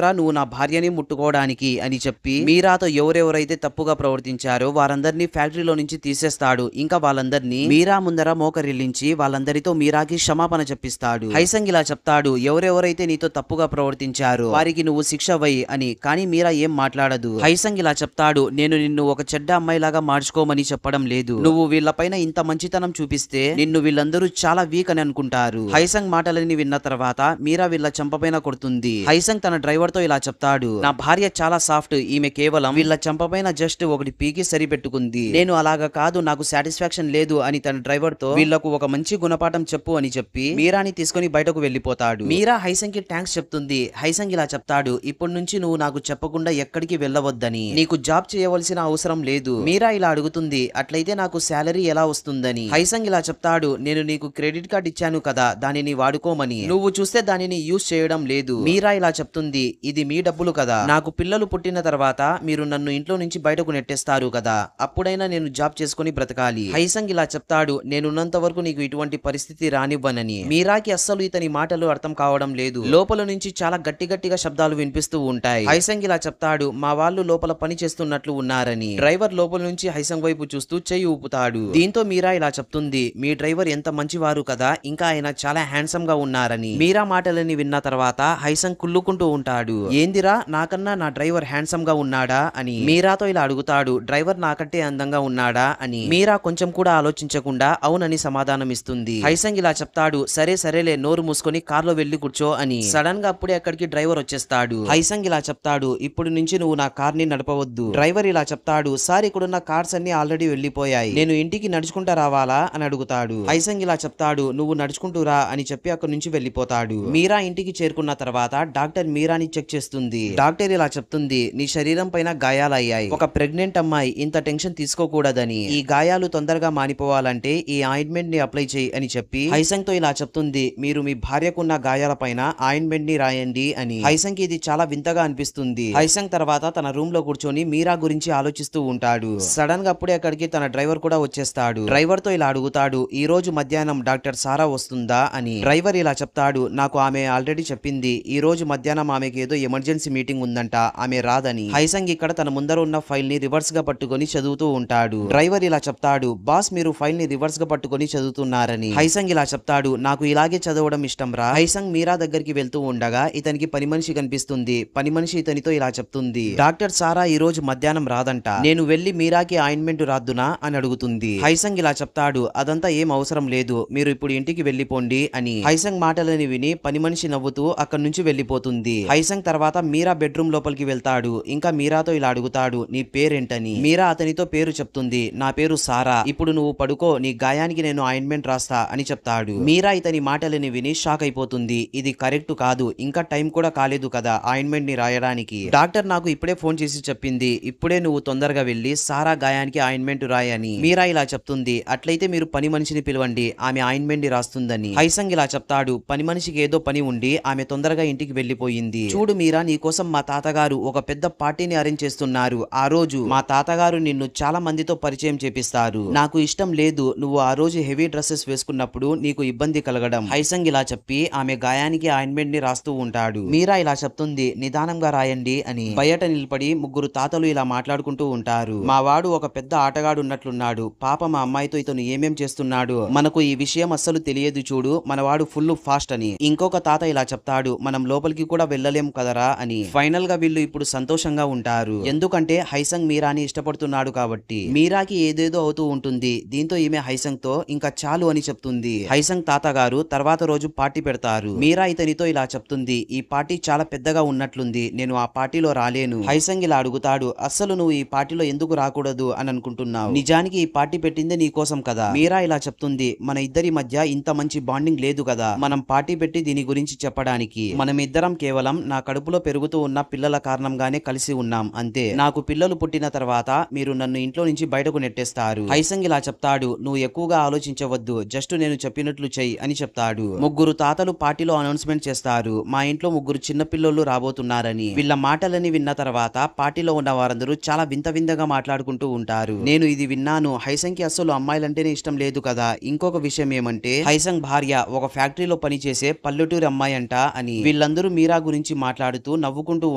రా నువ్వు నా భార్యని ముట్టుకోవడానికి అని చెప్పి మీరాతో ఎవరెవరైతే తప్పుగా ప్రవర్తించారో వారందరినీ ఫ్యాక్టరీలో నుంచి తీసేస్తాడు. ఇంకా వాళ్ళందరినీ మీరా ముందర మోకరిల్లించి వాళ్ళందరితో మీరాకి క్షమాపణ చెప్పిస్తాడు. హైసంగ్ ఇలా చెప్తాడు, ఎవరెవరైతే నీతో తప్పుగా ప్రవర్తించారో వారికి నువ్వు శిక్ష వై అని. కానీ మీరా ఏం మాట్లాడదు. హైసంగ్ ఇలా చెప్తాడు, నేను నిన్ను ఒక చెడ్డ అమ్మాయిలాగా మార్చుకోమని చెప్పడం లేదు, నువ్వు వీళ్ళపైన ఇంత మంచితనం చూపిస్తే నిన్ను వీళ్ళందరూ చాలా వీక్ అని అనుకుంటారు. హైసంగ్ మాటలని విన్న తర్వాత మీరా వీళ్ళ చంపపైన కొడుతుంది. హైసంగ్ తన డ్రైవర్ తో ఇలా చెప్తాడు, నా భార్య చాలా సాఫ్ట్, ఈమె కేవలం వీళ్ళ చంపపైన జస్ట్ ఒకటి పీకి సరిపెట్టుకుంది, నేను అలాగా కాదు, నాకు సాటిస్ఫాక్షన్ లేదు అని తన డ్రైవర్ తో వీళ్లకు ఒక మంచి గుణపాఠం చెప్పు అని చెప్పి మీరాని తీసుకుని బయటకు వెళ్లిపోతాడు. మీరా హైసంగ్ కి థ్యాంక్స్ చెప్తుంది. హైసంగ్ ఇలా చెప్తాడు, ఇప్పటి నుంచి నువ్వు నాకు చెప్పకుండా ఎక్కడికి వెళ్ళవద్దని, నీకు జాబ్ చేయవలసిన అవసరం లేదు. మీరా ఇలా అడుగుతుంది, అట్లయితే నాకు శాలరీ ఎలా వస్తుందని. హైసంగ్ ఇలా చెప్తాడు, నేను నీకు క్రెడిట్ కార్డ్ ఇచ్చాను కదా, దానిని వాడుకోమని, నువ్వు చూస్తే దానిని యూజ్ చేయడం లేదు. మీరా ఇలా చెప్తుంది, ఇది మీ డబ్బులు కదా, నాకు పిల్లలు పుట్టిన తర్వాత మీరు నన్ను ఇంట్లో నుంచి బయటకు నెట్టేస్తారు కదా, అప్పుడైనా నేను జాబ్ చేసుకుని బ్రతకాలి. హైసంగ్ ఇలా చెప్తాడు, నేనున్నంత వరకు నీకు ఇటువంటి పరిస్థితి రానివ్వనని. మీరాకి అస్సలు ఇతని మాటలు అర్థం కావడం లేదు. లోపల నుంచి చాలా గట్టిగా శబ్దాలు వినిపిస్తూ ఉంటాయి. హైసంగ్ ఇలా చెప్తాడు, మా వాళ్ళు లోపల పని చేస్తున్నట్లు ఉన్నారని. డ్రైవర్ లోపల నుంచి హైసంగ్ వైపు చూస్తూ చెయ్యి ఊపుతాడు. దీంతో మీరా ఇలా చెప్తుంది, మీ డ్రైవర్ ఎంత మంచివారు కదా, ఇంకా ఆయన చాలా హ్యాండ్సమ్ గా ఉన్నారని. మీరా మాటలని విన్న తర్వాత హైసంగ్ కుళ్ళుకుంటూ ఉంటాడు, ఏందిరా నాకన్నా నా డ్రైవర్ హ్యాండ్సమ్ గా ఉన్నాడా అని. మీరాతో ఇలా అడుగుతాడు, డ్రైవర్ నాకంటే అందంగా ఉన్నాడా అని. మీరా కొంచెం కూడా ఆలోచించకుండా అవునని సమాధానం ఇస్తుంది. హైసంగ్ ఇలా చెప్తాడు, సరేలే నోరు మూసుకొని కార్లో వెళ్లి కూర్చో అని. సడన్ గా అప్పుడే అక్కడికి డ్రైవర్ వచ్చేస్తాడు. హైసంగ్ ఇలా చెప్తాడు, ఇప్పుడు నుంచి నువ్వు నా కార్ ని నడపవద్దు. డ్రైవర్ ఇలా చెప్తాడు, సార్ ఇక్కడున్న కార్స్ అన్ని ఆల్రెడీ వెళ్లిపోయాయి, నేను ఇంటికి నడుచుకుంటా రావాలా అని అడుగుతాడు. హైసంగ్ ఇలా చెప్తాడు, నువ్వు నడుచుకుంటూ రా అని చెప్పి అక్కడి నుంచి వెళ్లిపోతాడు. మీరా ఇంటికి చేరుకున్న తర్వాత డాక్టర్ మీరాని చెక్ చేస్తుంది. డాక్టర్ ఇలా చెప్తుంది, నీ శరీరం పైన గాయాలయ్యాయి, ఒక ప్రెగ్నెంట్ అమ్మాయి ఇంత టెన్షన్ తీసుకోకూడదని, ఈ గాయాలు తొందరగా మానిపోవాలంటే ఈ ఆయింట్మెంట్ ని అప్లై చేయి అని చెప్పి హైసంగ్ తో ఇలా చెప్తుంది, మీరు మీ భార్యకున్న గాయాల పైన ఆయింట్మెంట్ ని రాయండి అని. హైసంగ్ కి ఇది చాలా వింతగా అనిపిస్తుంది. హైసంగ్ తర్వాత తన రూమ్ లో కూర్చొని మీరా గురించి ఆలోచిస్తూ ఉంటాడు. సడన్ గా అప్పుడే అక్కడికి తన డ్రైవర్ కూడా వచ్చేస్తాడు. డ్రైవర్ తో ఇలా అడుగుతాడు, ఈ రోజు మధ్యాహ్నం డాక్టర్ సారా వస్తుందా అని. డ్రైవర్ ఇలా చెప్తాడు, నాకు ఆమె ఆల్రెడీ చెప్పింది, ఈ రోజు మధ్యాహ్నం ఆమెకి ఏదో ఎమర్జెన్సీ మీటింగ్ ఉందంట, ఆమె రాదని. హైసంగ్ ఇక్కడ తన ముందర ఉన్న ఫైల్ ని రివర్స్ గా పట్టుకొని చదువుతూ ఉంటాడు. డ్రైవర్ ఇలా చెప్తాడు, బాస్ మీరు ఫైల్ ని రివర్స్ గా పట్టుకొని చదువుతున్నారని. హైసంగ్ ఇలా చెప్తాడు, నాకు ఇలాగే చదవడం ఇష్టం రా. హైసంగ్ మీరా దగ్గరికి వెళ్తూ ఉండగా ఇతనికి పని మనిషి కనిపిస్తుంది. పని మనిషి ఇతనితో ఇలా చెప్తుంది, డాక్టర్ సారా ఈ రోజు మధ్యాహ్నం రాదంట, నేను వెళ్లి మీరాకి ఆయింట్మెంట్ రాద్దునా అని అడుగుతుంది. హైసంగ్ ఇలా చెప్తాడు, అదంతా ఏం అవసరం లేదు, మీరు ఇప్పుడు ఇంటికి వెళ్లిపోండి అని. హైసంగ్ మాటలని విని పని మనిషి నవ్వుతూ అక్కడి నుంచి వెళ్లిపోతుంది. హైసంగ్ తర్వాత మీరా బెడ్రూమ్ లోపలికి వెళ్తాడు. ఇంకా మీరాతో ఇలా అడుగుతాడు, నీ పేరేంటని. మీరా అతనితో పేరు చెప్తుంది, నా పేరు సారా, ఇప్పుడు నువ్వు పడుకో, నీ గాయానికి నేను ఆయింట్మెంట్ రాస్తా అని చెప్తాడు. మీరా ఇతని మాటలని విని షాక్ అయిపోతుంది. ఇది కరెక్ట్ కాదు, ఇంకా టైం కూడా కాలేదు కదా ఆయింట్మెంట్ ని రాయడానికి. డాక్టర్ నాకు ఇప్పుడే ఫోన్ చేసి చెప్పింది, ఇప్పుడే నువ్వు తొందరగా వెళ్లి సారా గాయానికి ఆయింట్మెంట్ రాయని. మీరా ఇలా చెప్తుంది. అట్లయితే మీరు పని మనిషిని పిలవండి, ఆమె ఆయింట్మెంట్ ని రాస్తుందని. హైసంగ్ ఇలా చెప్తాడు. పని మనిషికి ఏదో పని ఉండి ఆమె తొందరగా ఇంటికి వెళ్లిపోయింది. చూడు మీరా, నీ కోసం మా తాతగారు ఒక పెద్ద పార్టీని అరేంజ్ చేస్తున్నారు. ఆ రోజు మా తాతగారు నిన్ను చాలా మందితో పరిచయం చేపిస్తారు. నాకు ఇష్టం లేదు నువ్వు ఆ రోజు హెవీ డ్రెస్సెస్ వేసుకున్నప్పుడు నీకు ఇబ్బంది కలగడం. హైసంగ్ ఇలా చెప్పి ఆమె గాయానికి ఆయింట్మెంట్ ని రాస్తూ ఉంటాడు. మీరా ఇలా చెప్తుంది, నిదానంగా రాయండి అని. బయట నిలబడి ముగ్గురు తాతలు ఇలా మాట్లాడుకుంటూ ఉంటారు. మా వాడు ఒక పెద్ద ఆటగాడు ఉన్నట్లున్నాడు. పాప మా అమ్మాయితో ఇతను ఏమేం చేస్తున్నాడు, మనకు ఈ విషయం అస్సలు తెలియదు చూడు, మనవాడు ఫుల్ ఫాస్ట్ అని. ఇంకొక తాత ఇలా చెప్తాడు, మనం లోపలికి కూడా వెళ్ళలేం కదరా అని. ఫైనల్ గా వీళ్ళు ఇప్పుడు సంతోషంగా ఉంటారు. ఎందుకంటే హైసంగ్ మీరాని ఇష్టపడుతున్నాడు కాబట్టి. మీరాకి ఏదేదో అవుతూ ఉంటుంది. దీంతో ఈమె హైసంగ్ తో ఇంకా చాలు అని చెప్తుంది. హైసంగ్ తాతగారు తర్వాత రోజు పార్టీ పెడతారు. మీరా ఇతనితో ఇలా చెప్తుంది, ఈ పార్టీ చాలా పెద్దగా ఉన్నట్లుంది, నేను ఆ పార్టీలో రాలేను. హైసంగ్ ఇలా అడుగుతాడు, అస్సలు నువ్వు ఈ పార్టీలో ఎందుకు రాకూడదు అని అనుకుంటున్నావు, నిజానికి ఈ పార్టీ పెట్టిందే నీ కోసం కదా. మీరా ఇలా చెప్తుంది, మన ఇద్దరి మధ్య ఇంత మంచి బాండింగ్ లేదు కదా మనం పార్టీ పెట్టి దీని గురించి చెప్పడానికి. మనం ఇద్దరం కేవలం నా కడుపులో పెరుగుతూ ఉన్న పిల్లల కారణంగానే కలిసి ఉన్నాం అంతే. నాకు పిల్లలు పుట్టిన తర్వాత మీరు నన్ను ఇంట్లో నుంచి బయటకు నెట్టేస్తారు. హైసంగ్ ఇలా చెప్తాడు, నువ్వు ఎక్కువగా ఆలోచించవద్దు, జస్ట్ నేను చెప్పినట్లు చెయ్యి అని చెప్తాడు. ముగ్గురు తాతలు పార్టీలో అనౌన్స్మెంట్ చేస్తారు, మా ఇంట్లో ముగ్గురు చిన్న పిల్లలు రాబోతున్నారని. వీళ్ళ మాటలని విన్న తర్వాత పార్టీలో ఉన్న వారందరూ చాలా వింత వింతగా మాట్లాడుకుంటూ ఉంటారు. నేను ఇది విన్నాను, హైసంగ్ కి అసలు అమ్మాయిలంటేనే ఇష్టం లేదు కదా. ఇంకొక విషయం ఏమంటే హైసంగ్ భార్య ఒక ఫ్యాక్టరీలో పనిచేసే పల్లెటూరి అమ్మాయి అంట అని. వీళ్ళందరూ మీరా గురించి మాట్లాడుతూ నవ్వుకుంటూ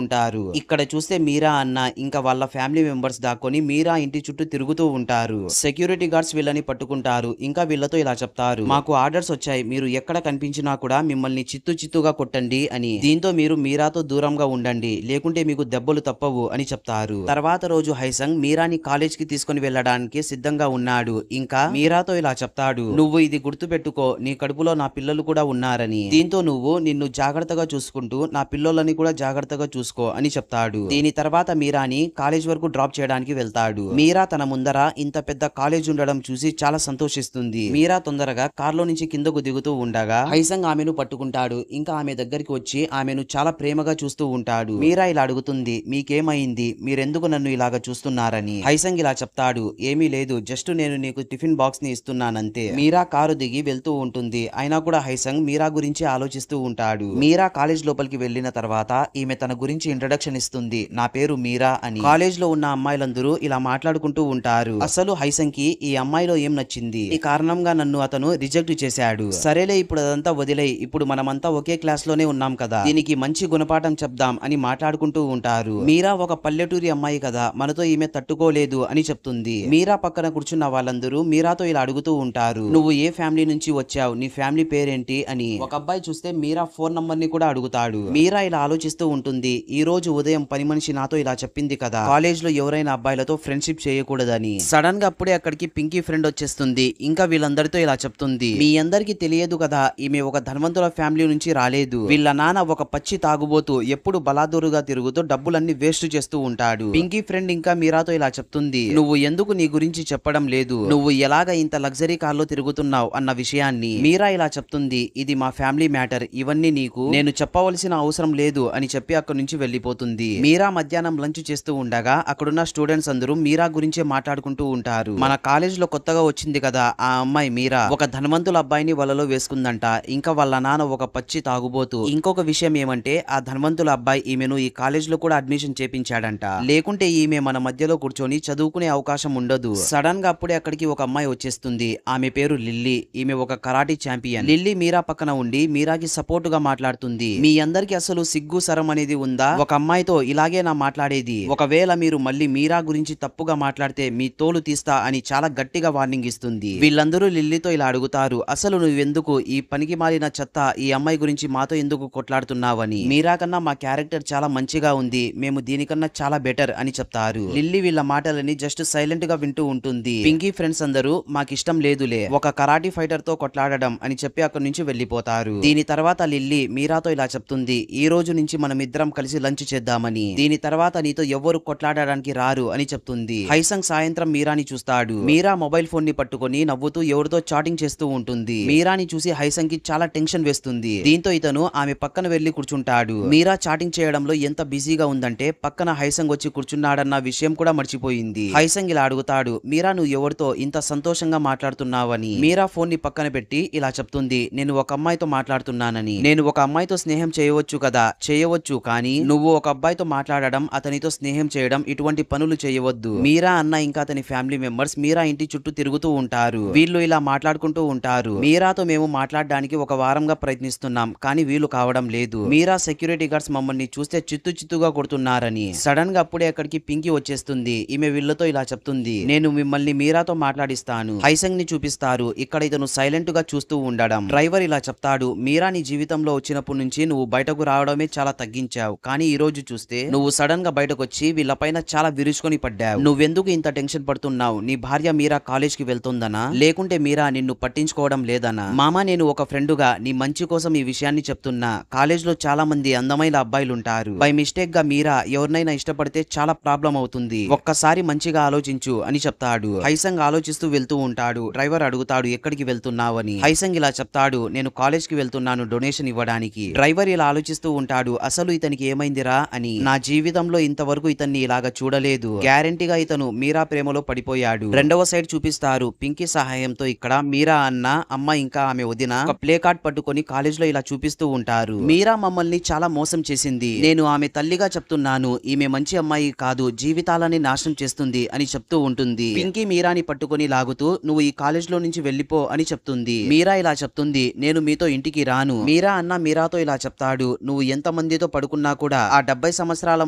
ఉంటారు. ఇక్కడ చూస్తే మీరా అన్న ఇంకా వాళ్ళ ఫ్యామిలీ మెంబర్స్ దాక్కొని మీరా ఇంటి చుట్టూ తిరుగుతూ ఉంటారు. సెక్యూరిటీ గార్డ్స్ వీళ్ళని పట్టుకుంటారు. ఇంకా వీళ్ళతో ఇలా చెప్తారు, మాకు ఆర్డర్స్ వచ్చాయి, మీరు ఎక్కడ కనిపించినా కూడా మిమ్మల్ని చిత్తుగా కొట్టండి అని. దీంతో మీరు మీరాతో దూరంగా ఉండండి, లేకుంటే మీకు దెబ్బలు తప్పవు అని చెప్తారు. తర్వాత రోజు హైసంగ్ మీరాని కాలేజ్ కి తీసుకుని వెళ్ళడానికి సిద్ధంగా ఉన్నాడు. ఇంకా మీరాతో ఇలా చెప్తాడు, నువ్వు ఇది గుర్తు పెట్టుకో, నీ కడుపులో నా పిల్లలు కూడా ఉన్నారని. దీంతో నువ్వు నిన్ను జాగ్రత్తగా చూసుకుంటూ నా పిల్లలని కూడా జాగ్రత్తగా చూసుకో అని చెప్తాడు. దీని తర్వాత మీరాని కాలేజ్ వరకు డ్రాప్ చేయడానికి వెళ్తాడు. మీరా తన ముందర ఇంత పెద్ద కాలేజ్ ఉండడం చూసి చాలా సంతోషిస్తుంది. మీరా తొందరగా కార్లో నుంచి కిందకు దిగుతూ ఉండగా హైసంగ్ ఆమెను పట్టుకుంటాడు. ఇంకా ఆమె దగ్గరికి వచ్చి ఆమెను చాలా ప్రేమగా చూస్తూ ఉంటాడు. మీరా ఇలా అడుగుతుంది, మీకేమైంది, మీరెందుకు నన్ను ఇలాగా చూస్తున్నారని. హైసంగ్ ఇలా చెప్తాడు, ఏమీ లేదు, జస్ట్ నేను నీకు టిఫిన్ బాక్స్ ని ఇస్తున్నానంతే. మీరా కారు దిగి వెళ్తూ ఉంటుంది. అయినా కూడా హైసంగ్ మీరా గురించి ఆలోచిస్తూ ఉంటాడు. మీరా కాలేజ్ లోపలికి వెళ్లిన తర్వాత ఈమె తన గురించి ఇంట్రడక్షన్ ఇస్తుంది, నా పేరు మీరా అని. కాలేజ్ లో ఉన్న అమ్మాయిలందరూ ఇలా మాట్లాడుకుంటూ ఉంటారు. అసలు హైసంగ్ కి ఈ అమ్మాయిలో ఏం నచ్చింది, ఈ కారణంగా నన్ను అతను రిజెక్ట్ చేశాడు. సరేలే ఇప్పుడు అదంతా వదిలే, ఇప్పుడు మనమంతా ఒకే క్లాస్ లోనే ఉన్నాం కదా, దీనికి మంచి గుణపాఠం చెప్దాం అని మాట్లాడుకుంటూ ఉంటారు. మీరా ఒక పల్లెటూరి అమ్మాయి కదా, మనతో ఈమె తట్టుకోలేదు అని చెప్తుంది. మీరా పక్కన కూర్చున్న వాళ్ళందరూ మీరాతో ఇలా అడుగుతూ ఉంటారు, నువ్వు ఏ ఫ్యామిలీ నుంచి వచ్చావు, నీ ఫ్యామిలీ పేరేంటి అని. ఒక అబ్బాయి చూస్తే మీరా ఫోన్ నంబర్ ని కూడా అడుగుతాడు. మీరా ఇలా ఆలోచిస్తూ ఉంటుంది, ఈ రోజు ఉదయం పని మనిషి నాతో ఇలా చెప్పింది కదా, కాలేజ్ లో ఎవరైనా అబ్బాయిలతో ఫ్రెండ్షిప్ చేయకూడదని. సడన్ గా అప్పుడే అక్కడికి పింకీ ఫ్రెండ్ వచ్చేస్తుంది. ఇంకా వీళ్ళందరితో ఇలా చెప్తుంది, మీ అందరికి తెలియదు కదా, ఈమె ఒక ధనవంతుల ఫ్యామిలీ నుంచి రాలేదు. వీళ్ళ నాన్న ఒక పచ్చి తాగుబోతూ ఎప్పుడు బలాదూరుగా తిరుగుతూ డబ్బులన్నీ వేస్ట్ చేస్తూ ఉంటాడు. పింకీ ఫ్రెండ్ ఇంకా మీరాతో ఇలా చెప్తుంది, నువ్వు ఎందుకు నీ గురించి చెప్పడం లేదు, నువ్వు ఎలాగ ఇంత లగ్జరీ కార్లో తిరుగుతున్నావు అన్న విషయాన్ని. మీరా ఇలా చెప్తుంది, ఇది మా ఫ్యామిలీ మ్యాటర్, ఇవన్నీ నీకు నేను చెప్పవలసిన అవసరం లేదు అని చెప్పి అక్కడి నుంచి వెళ్లిపోతుంది. మీరా మధ్యాహ్నం లంచ్ చేస్తూ ఉండగా అక్కడున్న స్టూడెంట్స్ అందరూ మీరా గురించే మాట్లాడుకుంటూ ఉంటారు. మన కాలేజ్ లో కొత్తగా వచ్చింది కదా ఆ అమ్మాయి మీరా, ఒక ధనవంతుల అబ్బాయిని వలలో వేసుకుందంట. ఇంకా వాళ్ళ నాన్న ఒక పచ్చి తాగుబోతూ. ఇంకొక విషయం ఏమంటే ఆ ధనవంతుల అబ్బాయి ఈమెను ఈ కాలేజ్ లో కూడా అడ్మిషన్ చేపించాడంట, లేకుంటే ఈమె మన మధ్యలో కూర్చొని చదువుకునే అవకాశం ఉండదు. సడన్ గా అప్పుడే అక్కడికి ఒక అమ్మాయి వచ్చేస్తుంది. ఆమె పేరు లిల్లీ. ఈమె ఒక కరాటీ ఛాంపియన్. లిల్లీ మీరా పక్కన ఉండి మీరాకి సపోర్ట్ గా మాట్లాడుతుంది. మీ అందరికి అసలు సిగ్గు సరం అనేది ఉందా, ఒక అమ్మాయితో ఇలాగే నా మాట్లాడేది, ఒకవేళ మీరు మళ్ళీ మీరా గురించి తప్పుగా మాట్లాడితే మీ తోలు తీస్తా అని చాలా గట్టిగా వార్నింగ్ ఇస్తుంది. వీళ్ళందరూ లిల్లీతో ఇలా అడుగుతారు, అసలు నువ్వెందుకు ఈ పనికి మాలిన చెత్త ఈ అమ్మాయి గురించి మాతో ఎందుకు కొట్లాడుతున్నావని. మీరా కన్నా మా క్యారెక్టర్ చాలా మంచిగా ఉంది, మేము దీనికన్నా చాలా బెటర్ అని చెప్తారు. లిల్లీ వీళ్ళ మాటలని జస్ట్ సైలెంట్ గా వింటూ ఉంటుంది. పింకీ ఫ్రెండ్స్ అందరూ మాకిష్టం లేదులే ఒక కరాటీ ఫైటర్ తో కొట్లాడడం అని చెప్పి అక్కడి నుంచి వెళ్లిపోతారు. దీని తర్వాత లిల్లీ మీరాతో ఇలా చెప్తుంది, ఈ రోజు నుంచి మనం ఇద్దరం కలిసి లంచ్ చేద్దామని. దీని తర్వాత నీతో ఎవ్వరు కొట్లాడడానికి రారు అని చెప్తుంది. హైసంగ్ సాయంత్రం మీరాని చూస్తాడు. మీరా మొబైల్ ఫోన్ ని పట్టుకొని నవ్వుతూ ఎవరితో చాటింగ్ చేస్తూ చేస్తూ ఉంటుంది. మీరాని చూసి హైసంగ్ కి చాలా టెన్షన్ వేస్తుంది. దీంతో ఇతను ఆమె పక్కన వెళ్లి కూర్చుంటాడు. మీరా చాటింగ్ చేయడంలో ఎంత బిజీగా ఉందంటే పక్కన హైసంగ్ వచ్చి కూర్చున్నాడన్న విషయం కూడా మర్చిపోయింది. హైసంగ్ ఇలా అడుగుతాడు, మీరా నువ్వు ఎవరితో ఇంత సంతోషంగా మాట్లాడుతున్నావని. మీరా ఫోన్ ని పక్కన పెట్టి ఇలా చెప్తుంది, నేను ఒక అమ్మాయితో మాట్లాడుతున్నానని. నేను ఒక అమ్మాయితో స్నేహం చేయవచ్చు కదా, చేయవచ్చు, కానీ నువ్వు ఒక అబ్బాయితో మాట్లాడడం, అతనితో స్నేహం చేయడం, ఇటువంటి పనులు చేయవద్దు. మీరా అన్న ఇంకా అతని ఫ్యామిలీ మెంబర్స్ మీరా ఇంటి చుట్టూ తిరుగుతూ ఉంటారు. వీళ్ళు ఇలా మాట్లాడుకుంటూ ఉంటారు. మీరాతో మేము మాట్లాడడానికి ఒక వారంగా ప్రయత్నిస్తున్నాం, కానీ వీలు కావడం లేదు. మీరా సెక్యూరిటీ గార్డ్స్ మమ్మల్ని చూస్తే చిత్తుగా కొడుతున్నారని. సడన్ గా అప్పుడే అక్కడికి పింకీ వచ్చేస్తుంది. ఈమె వీళ్ళతో ఇలా చెప్తుంది, నేను మిమ్మల్ని మీరాతో మాట్లాడిస్తాను. హైసంగ్ ని చూపిస్తారు. ఇక్కడ ఇతను సైలెంట్ గా చూస్తూ ఉండడం. డ్రైవర్ ఇలా చెప్తాడు, మీరా నీ జీవితంలో వచ్చినప్పటి నుంచి నువ్వు బయటకు రావడమే చాలా తగ్గించావు, కానీ ఈ రోజు చూస్తే నువ్వు సడన్ గా బయటకు వచ్చి వీళ్ళపైన చాలా విరుచుకొని పడ్డావు. నువ్వెందుకు ఇంత టెన్షన్ పడుతున్నావు? నీ భార్య మీరా కాలేజ్ కి వెళ్తుందనా, లేకుంటే మీరా నిన్ను పట్టించుకోవడం లేదనా? మామ, నేను ఒక ఫ్రెండ్ గా నీ మంచి కోసం ఈ విషయాన్ని చెప్తున్నా. కాలేజ్ లో చాలా మంది అందమైన అబ్బాయిలు ఉంటారు. బై మిస్టేక్ గా మీరా ఎవరినైనా ఇష్టపడితే చాలా ప్రాబ్లం అవుతుంది. ఒక్కసారి మంచిగా ఆలోచించు అని చెప్తాడు. హైసంగ్ ఆలోచిస్తూ వెళ్తూ ఉంటాడు. డ్రైవర్ అడుగుతాడు, ఎక్కడికి వెళ్తున్నావని. హైసంగ్ ఇలా చెప్తాడు, నేను కాలేజ్ కి వెళ్తున్నాను డొనేషన్ ఇవ్వడానికి. డ్రైవర్ ఇలా ఆలోచిస్తూ ఉంటాడు, అసలు ఇతనికి ఏమైందిరా అని. నా జీవితంలో ఇంతవరకు ఇతన్ని ఇలాగా చూడలేదు. గ్యారెంటీగా ఇతను మీరా ప్రేమలో పడిపోయాడు. రెండవ సైడ్ చూపిస్తారు. పింకీ సహాయంతో ఇక్కడ మీరా అన్న, అమ్మ ఇంకా ఆమె వదిన ఒక ప్లే కార్డ్ పట్టుకొని కాలేజ్ లో ఇలా చూపిస్తూ ఉంటారు. మీరా మమ్మల్ని చాలా మోసం చేసింది. నేను ఆమె తల్లిగా చెప్తున్నాను, ఈమె మంచి అమ్మాయి కాదు, జీవితాలని నాశనం చేస్తుంది అని చెప్తూ ఉంటుంది. పింకీ మీరాని పట్టుకొని లాగుతూ, నువ్వు ఈ కాలేజ్ లో నుంచి వెళ్లిపో అని చెప్తుంది. మీరా ఇలా చెప్తుంది, నేను మీతో ఇంటికి రాను. మీరా అన్న మీరాతో ఇలా చెప్తాడు, నువ్వు ఎంత మందితో పడుకున్నా కూడా ఆ 70 సంవత్సరాల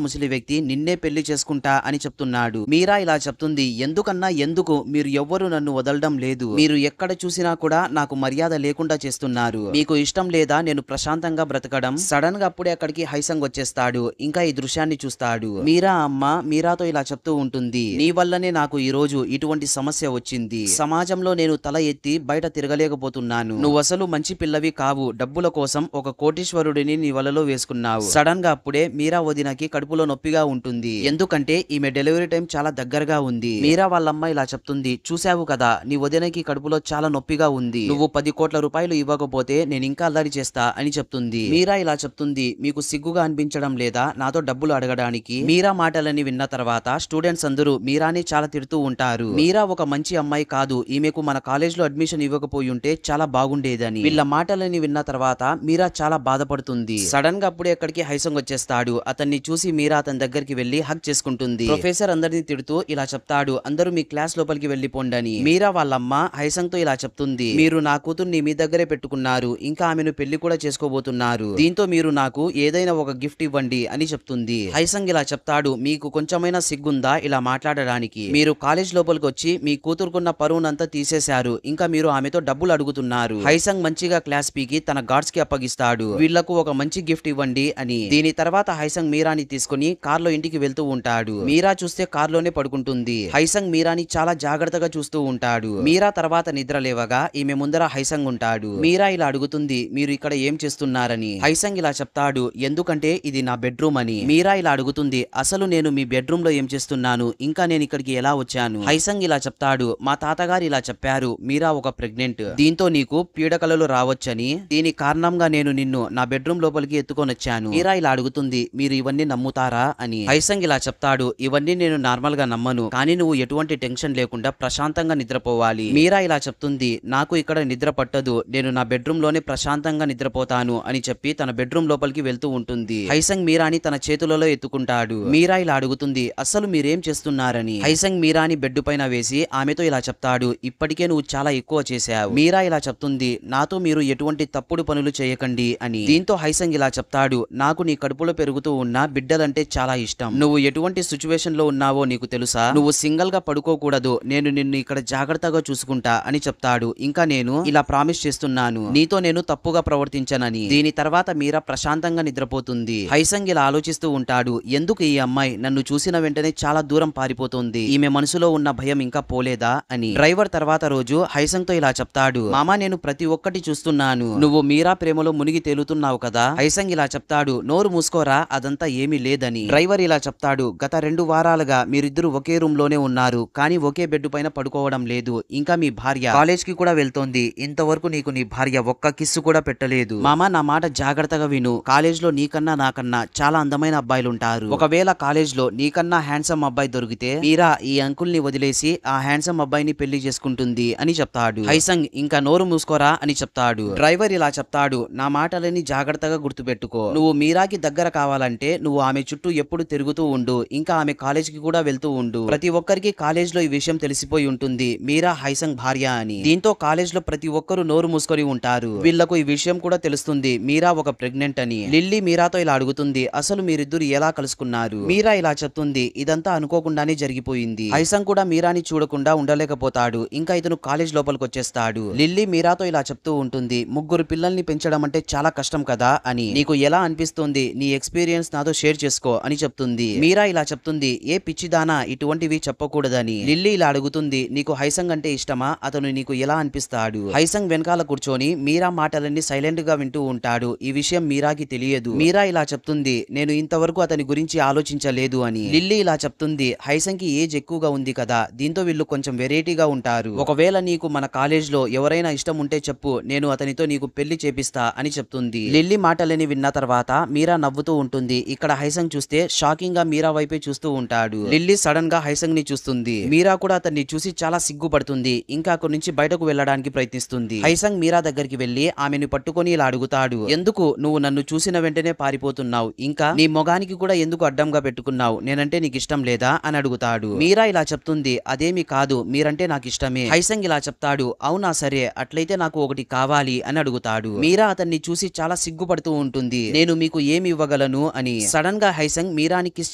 ముసలి వ్యక్తి నిన్నే పెళ్లి చేసుకుంటా అని చెప్తున్నాడు. మీరా ఇలా చెప్తుంది, ఎందుకన్నా ఎందుకు, మీరు ఎవ్వరు నన్ను వదలడం లేదు. మీరు ఎక్కడ చూసినా కూడా నాకు మర్యాద లేకుండా చేస్తున్నారు. మీకు ఇష్టం లేదా నేను ప్రశాంతంగా బ్రతకడం? సడన్ గా అప్పుడే అక్కడికి హైసంగ్ వచ్చేస్తాడు. ఇంకా ఈ దృశ్యాన్ని చూస్తాడు. మీరా అమ్మ మీరాతో ఇలా చెప్తూ ఉంటుంది, నీ వల్లనే నాకు ఈ రోజు ఇటువంటి సమస్య వచ్చింది. సమాజంలో నేను తల ఎత్తి బయట తిరగలేకపోతున్నాను. నువ్వు అసలు మంచి పిల్లవి కావు. డబ్బుల కోసం ఒక కోటీశ్వరుడిని నీ వలలో వేసుకున్నావు. సడన్ గా అప్పుడే మీరా వదినకి కడుపులో నొప్పిగా ఉంటుంది. ఎందుకంటే ఈమె డెలివరీ టైం చాలా దగ్గరగా ఉంది. మీరా వాళ్ళమ్మ ఇలా చెప్తుంది, చూసావు కదా, నీ వదినకి కడుపులో చాలా నొప్పిగా ఉంది. నువ్వు 10 కోట్ల రూపాయలు ఇవ్వకపోతే నేను ఇంకా అల్లరి చేస్తా అని చెప్తుంది. మీరా ఇలా చెప్తుంది, మీకు సిగ్గుగా అనిపించడం లేదా నాతో డబ్బులు అడగడానికి? మీరా మాటలని విన్న తర్వాత స్టూడెంట్స్ అందరూ మీరాని చాలా తిడుతూ ఉంటారు. మీరా ఒక మంచి అమ్మాయి కాదు, ఈమెకు మన కాలేజ్ లో అడ్మిషన్ ఇవ్వకపోయి ఉంటే చాలా బాగుండేదని. వీళ్ళ మాటలని విన్న తర్వాత మీరా చాలా బాధపడుతుంది. సడన్ గా అప్పుడే అక్కడికి హైసంగ్ వచ్చేస్తాడు. అతన్ని చూసి మీరా అతని దగ్గరికి వెళ్లి హగ్ చేసుకుంటుంది. ప్రొఫెసర్ అందరిని తిడుతూ ఇలా చెప్తాడు, అందరూ మీ క్లాస్ లోపలికి వెళ్లిపోండని. మీరా వాళ్ళమ్మ హైసంగ్ తో ఇలా చెప్తుంది, మీరు నా కూతుర్ని మీ దగ్గరే పెట్టుకున్నారు, ఇంకా ఆమెను పెళ్లి కూడా చేసుకోబోతున్నారు. దీంతో మీరు నాకు ఏదైనా ఒక గిఫ్ట్ ఇవ్వండి అని చెప్తుంది. హైసంగ్ ఇలా చెప్తాడు, మీకు కొంచెమైనా సిగ్గుందా ఇలా మాట్లాడడానికి? మీరు కాలేజ్ లోపలికి వచ్చి మీ కూతురుకున్న పరువునంతా తీసేశారు, ఇంకా మీరు ఆమెతో డబ్బులు అడుగుతున్నారు. హైసంగ్ మంచిగా క్లాస్ పీకి తన గార్డ్స్ కి అప్పగిస్తాడు, వీళ్లకు ఒక మంచి గిఫ్ట్ ఇవ్వండి అని. దీని తర్వాత హైసంగ్ మీరాని తీసుకుని కార్లో ఇంటికి వెళ్తూ ఉంటాడు. మీరా చూస్తే కార్లోనే పడుకుంటుంది. హైసంగ్ మీరాని చాలా జాగ్రత్తగా చూస్తూ ఉంటాడు. మీరా తర్వాత నిద్ర లేవగా ఈమె ముందర హైసంగ్ ఉంటాడు. మీరా ఇలా అడుగుతుంది, మీరు ఇక్కడ ఏం చేస్తున్నారని. హైసంగ్ ఇలా చెప్తాడు, ఎందుకంటే ఇది నా బెడ్రూమ్ అని. మీరా ఇలా అడుగుతుంది, అసలు నేను మీ బెడ్రూమ్ లో ఏం చేస్తున్నాను, ఇంకా నేను ఇక్కడికి ఎలా వచ్చాను? హైసంగ్ ఇలా చెప్తాడు, మా తాతగారు ఇలా చెప్పారు, మీరా ఒక ప్రెగ్నెంట్, దీంతో నీకు పీడకలలు రావచ్చని. దీని కారణంగా నేను నిన్ను నా బెడ్రూమ్ లోపలికి ఎత్తుకొని వచ్చాను. మీరా ఇలా అడుగుతుంది, మీరు ఇవన్నీ నమ్ముతారా అని. హైసంగ్ ఇలా చెప్తాడు, ఇవన్నీ నేను నార్మల్ గా నమ్మను, కానీ నువ్వు ఎటువంటి టెన్షన్ లేకుండా ప్రశాంతంగా నిద్రపోవాలి. మీరా ఇలా చెప్తుంది, నాకు ఇక్కడ నిద్ర పట్టదు, నేను నా బెడ్రూమ్ లోనే ప్రశాంతంగా నిద్రపోతాను అని చెప్పి తన బెడ్రూమ్ లోపలికి వెళ్తూ ఉంటుంది. హైసంగ్ మీరాని తన చేతులలో ఎత్తుకుంటాడు. మీరా ఇలా అడుగుతుంది, అసలు మీరేం చేస్తున్నారని. హైసంగ్ మీరాని బెడ్ పైన వేసి ఆమెతో ఇలా చెప్తాడు, ఇప్పటికే నువ్వు చాలా ఎక్కువ చేశావు. మీరా ఇలా చెప్తుంది, నాతో మీరు ఎటువంటి తప్పుడు పనులు చేయకండి అని. దీంతో హైసంగ్ ఇలా చెప్తాడు, నాకు నీ కడుపులో పెరుగుతూ ఉన్న బిడ్డలంటే చాలా ఇష్టం. నువ్వు ఎటువంటి సిచ్యువేషన్ లో ఉన్నావో నీకు తెలుసా? నువ్వు సింగిల్ గా పడుకోకూడదు, నేను నిన్ను ఇక్కడ జాగ్రత్తగా చూసుకుంటా అని చెప్తాడు. ఇంకా నేను ఇలా ప్రామిస్ చేస్తున్నాను, నీతో నేను తప్పుగా ప్రవర్తించనని. దీని తర్వాత మీరా ప్రశాంతంగా నిద్రపోతుంది. హైసంగ్ ఇలా ఆలోచిస్తూ ఉంటాడు, ఎందుకు ఈ అమ్మాయి నన్ను చూసిన వెంటనే చాలా దూరం పారిపోతుంది, ఈమె మనసులో ఉన్న భయం ఇంకా పోలేదా అని. డ్రైవర్ తర్వాత రోజు హైసంగ్ తో ఇలా చెప్తాడు, మామా నేను ప్రతి ఒక్కటి చూస్తున్నాను, నువ్వు మీరా ప్రేమలో మునిగి తేలుతున్నావు కదా. హైసంగ్ ఇలా చెప్తాడు, నోరు మూసుకోరా, అదంతా ఏమీ లేదని. డ్రైవర్ ఇలా చెప్తాడు, గత 2 వారాలుగా మీరిద్దరు ఒకే రూమ్ లోనే ఉన్నారు, కానీ ఒకే బెడ్ పైన పడుకోవడం లేదు, ఇంకా మీ భార్య కాలేజ్ కి కూడా వెళ్తోంది. ఇంతవరకు నీకు నీ భార్య ఒక్క కిస్సు కూడా పెట్టలేదు. మామ నా మాట జాగ్రత్తగా విను. కాలేజ్ లో నీకన్నా నాకన్నా చాలా అందమైన అబ్బాయిలుంటారు. ఒకవేళ కాలేజ్ లో నీకన్నా హ్యాండ్సమ్ అబ్బాయి దొరికితే మీరా ఈ అంకుల్ ని వదిలేసి ఆ హ్యాండ్సమ్ అబ్బాయిని పెళ్లి చేసుకుంటుంది అని చెప్తాడు. హైసంగ్ ఇంకా నోరు మూసుకోరా అని చెప్తాడు. డ్రైవర్ ఇలా చెప్తాడు, నా మాటలని జాగ్రత్తగా గుర్తుపెట్టుకో. నువ్వు మీరాకి దగ్గర కావాలంటే నువ్వు ఆమె చుట్టూ ఎప్పుడు తిరుగుతూ ఉండు. ఇంకా ఆమె కాలేజ్ కి కూడా వెళ్తూ ఉండు. ప్రతి ఒక్కరికి కాలేజ్ లో ఈ విషయం తెలిసిపోయి ఉంటుంది, మీరా హైసంగ్ భార్య అని. దీంతో కాలేజ్ లో ప్రతి ఒక్కరు నోరు మూసుకొని ఉంటారు. వీళ్లకు ఈ విషయం కూడా తెలుస్తుంది, మీరా ఒక ప్రెగ్నెంట్ అని. లిల్లీ మీరాతో ఇలా అడుగుతుంది, అసలు మీరిద్దరు ఎలా కలుసుకున్నారు? మీరా ఇలా చెప్తుంది, ఇదంతా అనుకోకుండానే జరిగిపోయింది. హైసంగ్ కూడా మీరాని చూడకుండా ఉండలేకపోతాడు. ఇంకా ఇతను కాలేజ్ లోపలికి వచ్చేస్తాడు. లిల్లీ మీరాతో ఇలా చెప్తూ ఉంటుంది, ముగ్గురు పిల్లల్ని పెంచడం అంటే చాలా కష్టం కదా అని. నీకు ఎలా అనిపిస్తుంది? నీ ఎక్స్పీరియన్స్ నాతో షేర్ చేసుకో అని చెప్తుంది. మీరా ఇలా చెప్తుంది, ఏ పిచ్చిదానా ఇటువంటివి చెప్పకూడదని. లిల్లీ ఇలా అడుగుతుంది, నీకు హైసంగ్ అంటే ఇష్టమా? అతను నీకు ఎలా అనిపిస్తాడు? హైసంగ్ వెనకాల కూర్చొని మీరా మాటలన్నీ సైలెంట్ గా వింటూ ఉంటాడు. ఈ విషయం మీరాకి తెలియదు. మీరా ఇలా చెప్తుంది, నేను ఇంతవరకు అతని గురించి ఆలోచించలేదు అని. లిల్లీ ఇలా చెప్తుంది, హైసంగ్ కి ఏజ్ ఎక్కువగా ఉంది కదా, దీంతో వీళ్ళు కొంచెం వెరైటీగా ఉంటారు. ఒకవేళ నీకు మన కాలేజ్ లో ఎవరైనా ఇష్టం ఉంటే చెప్పు, నేను అతనితో నీకు పెళ్లి చేపిస్తా అని చెప్తుంది. లిల్లీ మాటలని విన్న తర్వాత మీరా నవ్వుతూ ఉంటుంది. ఇక్కడ హైసంగ్ చూస్తే షాకింగ్ గా మీరా వైపే చూస్తూ ఉంటాడు. లిల్లీ సడన్ గా హైసంగ్ ని చూస్తుంది. మీరా కూడా అతన్ని చూసి చాలా సిగ్గుపడుతుంది. ఇంకా అక్కడి నుంచి బయటకు వెళ్ళడానికి ప్రయత్నిస్తుంది. హైసంగ్ మీరా దగ్గరికి వెళ్లి ఆమెను పట్టుకొని ఇలా అడుగుతాడు, ఎందుకు నువ్వు నన్ను చూసిన వెంటనే పారిపోతున్నావు? ఇంకా నీ మొగానికి కూడా ఎందుకు అడ్డంగా పెట్టుకున్నావు? నేనంటే నీకు ఇష్టం లేదా అని అడుగుతాడు. మీరా ఇలా చెప్తుంది, అదేమి కాదు, మీరంటే నాకు ఇష్టమే. హైసంగ్ ఇలా చెప్తాడు, అవునా సరే, అట్లయితే నాకు ఒకటి కావాలి అని అడుగుతాడు. మీరా అతన్ని చూసి చాలా సిగ్గుపడుతూ ఉంటుంది. నేను మీకు ఏమి ఇవ్వగలను అని. సడన్ గా హైసంగ్ మీరాని కిస్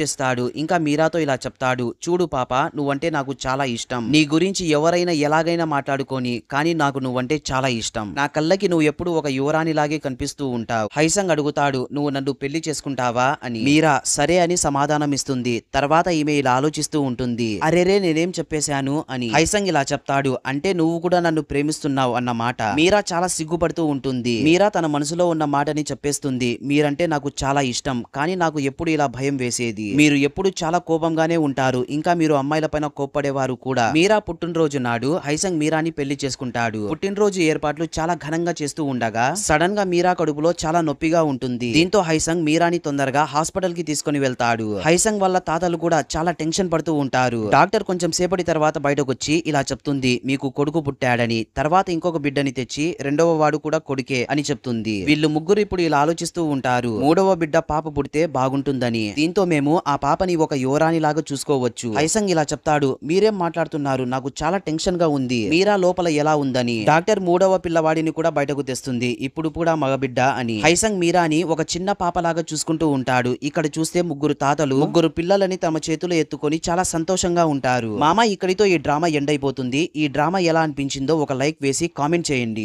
చేస్తాడు. ఇంకా మీరాతో ఇలా చెప్తాడు, చూడు పాప, నువ్వంటే నాకు చాలా ఇష్టం. నీ గురించి ఎవరైనా ఎలాగైనా మాట్లాడుకొని, కానీ నాకు నువ్వంటే చాలా ఇష్టం. నా కళ్ళకి నువ్వు ఎప్పుడు ఒక యువరాణిలాగే కనిపిస్తూ ఉంటావు. హైసంగ్ అడుగుతాడు, నువ్వు నన్ను పెళ్లి చేసుకుంటావా అని. మీరా సరే అని సమాధానం ఇస్తుంది. తర్వాత ఈమె ఇలా ఆలోచిస్తూ ఉంటుంది, అరేరే నేనేం చెప్పేశాను అని. హైసంగ్ ఇలా చెప్తాడు, అంటే నువ్వు కూడా నన్ను ప్రేమిస్తున్నావు అన్నమాట. మీరా చాలా సిగ్గుపడుతూ ఉంటుంది. మీరా తన మనసులో ఉన్న మాటని చెప్పేస్తుంది, మీరంటే నాకు చాలా ఇష్టం, కానీ నాకు ఎప్పుడు ఇలా భయం వేసేది. మీరు ఎప్పుడు చాలా కోపంగానే ఉంటారు. ఇంకా మీరు అమ్మాయిల పైన కోప్పడేవారు కూడా. మీరా పుట్టినరోజు నాడు హైసంగ్ మీరాని పెళ్లి చేసుకుంటాడు. పుట్టినరోజు ఏర్పాట్లు చాలా ఘనంగా చేస్తూ ఉండగా సడన్ గా మీరా కడుపులో చాలా నొప్పిగా ఉంటుంది. దీంతో హైసంగ్ మీరాని తొందరగా హాస్పిటల్ కి తీసుకుని వెళ్తాడు. హైసంగ్ వాళ్ళ తాతలు కూడా చాలా టెన్షన్ పడుతూ ఉంటారు. డాక్టర్ కొంచెం సేపటి తర్వాత బయటకు వచ్చి ఇలా చెప్తుంది, మీకు కొడుకు పుట్టాడని. తర్వాత ఇంకొక బిడ్డని తెచ్చి రెండవ వాడు కూడా కొడుకే అని చెప్తుంది. వీళ్ళు ముగ్గురు ఇప్పుడు ఇలా ఆలోచిస్తూ ఉంటారు, మూడవ బిడ్డ పాప పుడితే బాగుంటుందని. దీంతో మేము ఆ పాపని ఒక యువరాణి లాగా చూసుకోవచ్చు. హైసంగ్ ఇలా చెప్తాడు, మీరేం మాట్లాడుతున్నారు? నాకు చాలా టెన్షన్ గా ఉంది. మీరా లోపల ఎలా ఉందని. డాక్టర్ మూడవ పిల్లవాడిని కూడా బయటకు తెస్తుంది. ఇప్పుడు కూడా మగబిడ్డ అని. హైసంగ్ మీరాని ఒక చిన్న పాపలాగా చూసుకుంటూ ఉంటాడు. ఇక్కడ చూస్తే ముగ్గురు తాతలు ముగ్గురు పిల్లలని తమ చేతులు ఎత్తుకొని చాలా సంతోషంగా ఉంటారు. మామ ఇక్కడితో ఈ డ్రామా ఎండ్ అయిపోతుంది. ఈ డ్రామా ఎలా అనిపించిందో ఒక లైక్ వేసి కామెంట్ చేయండి.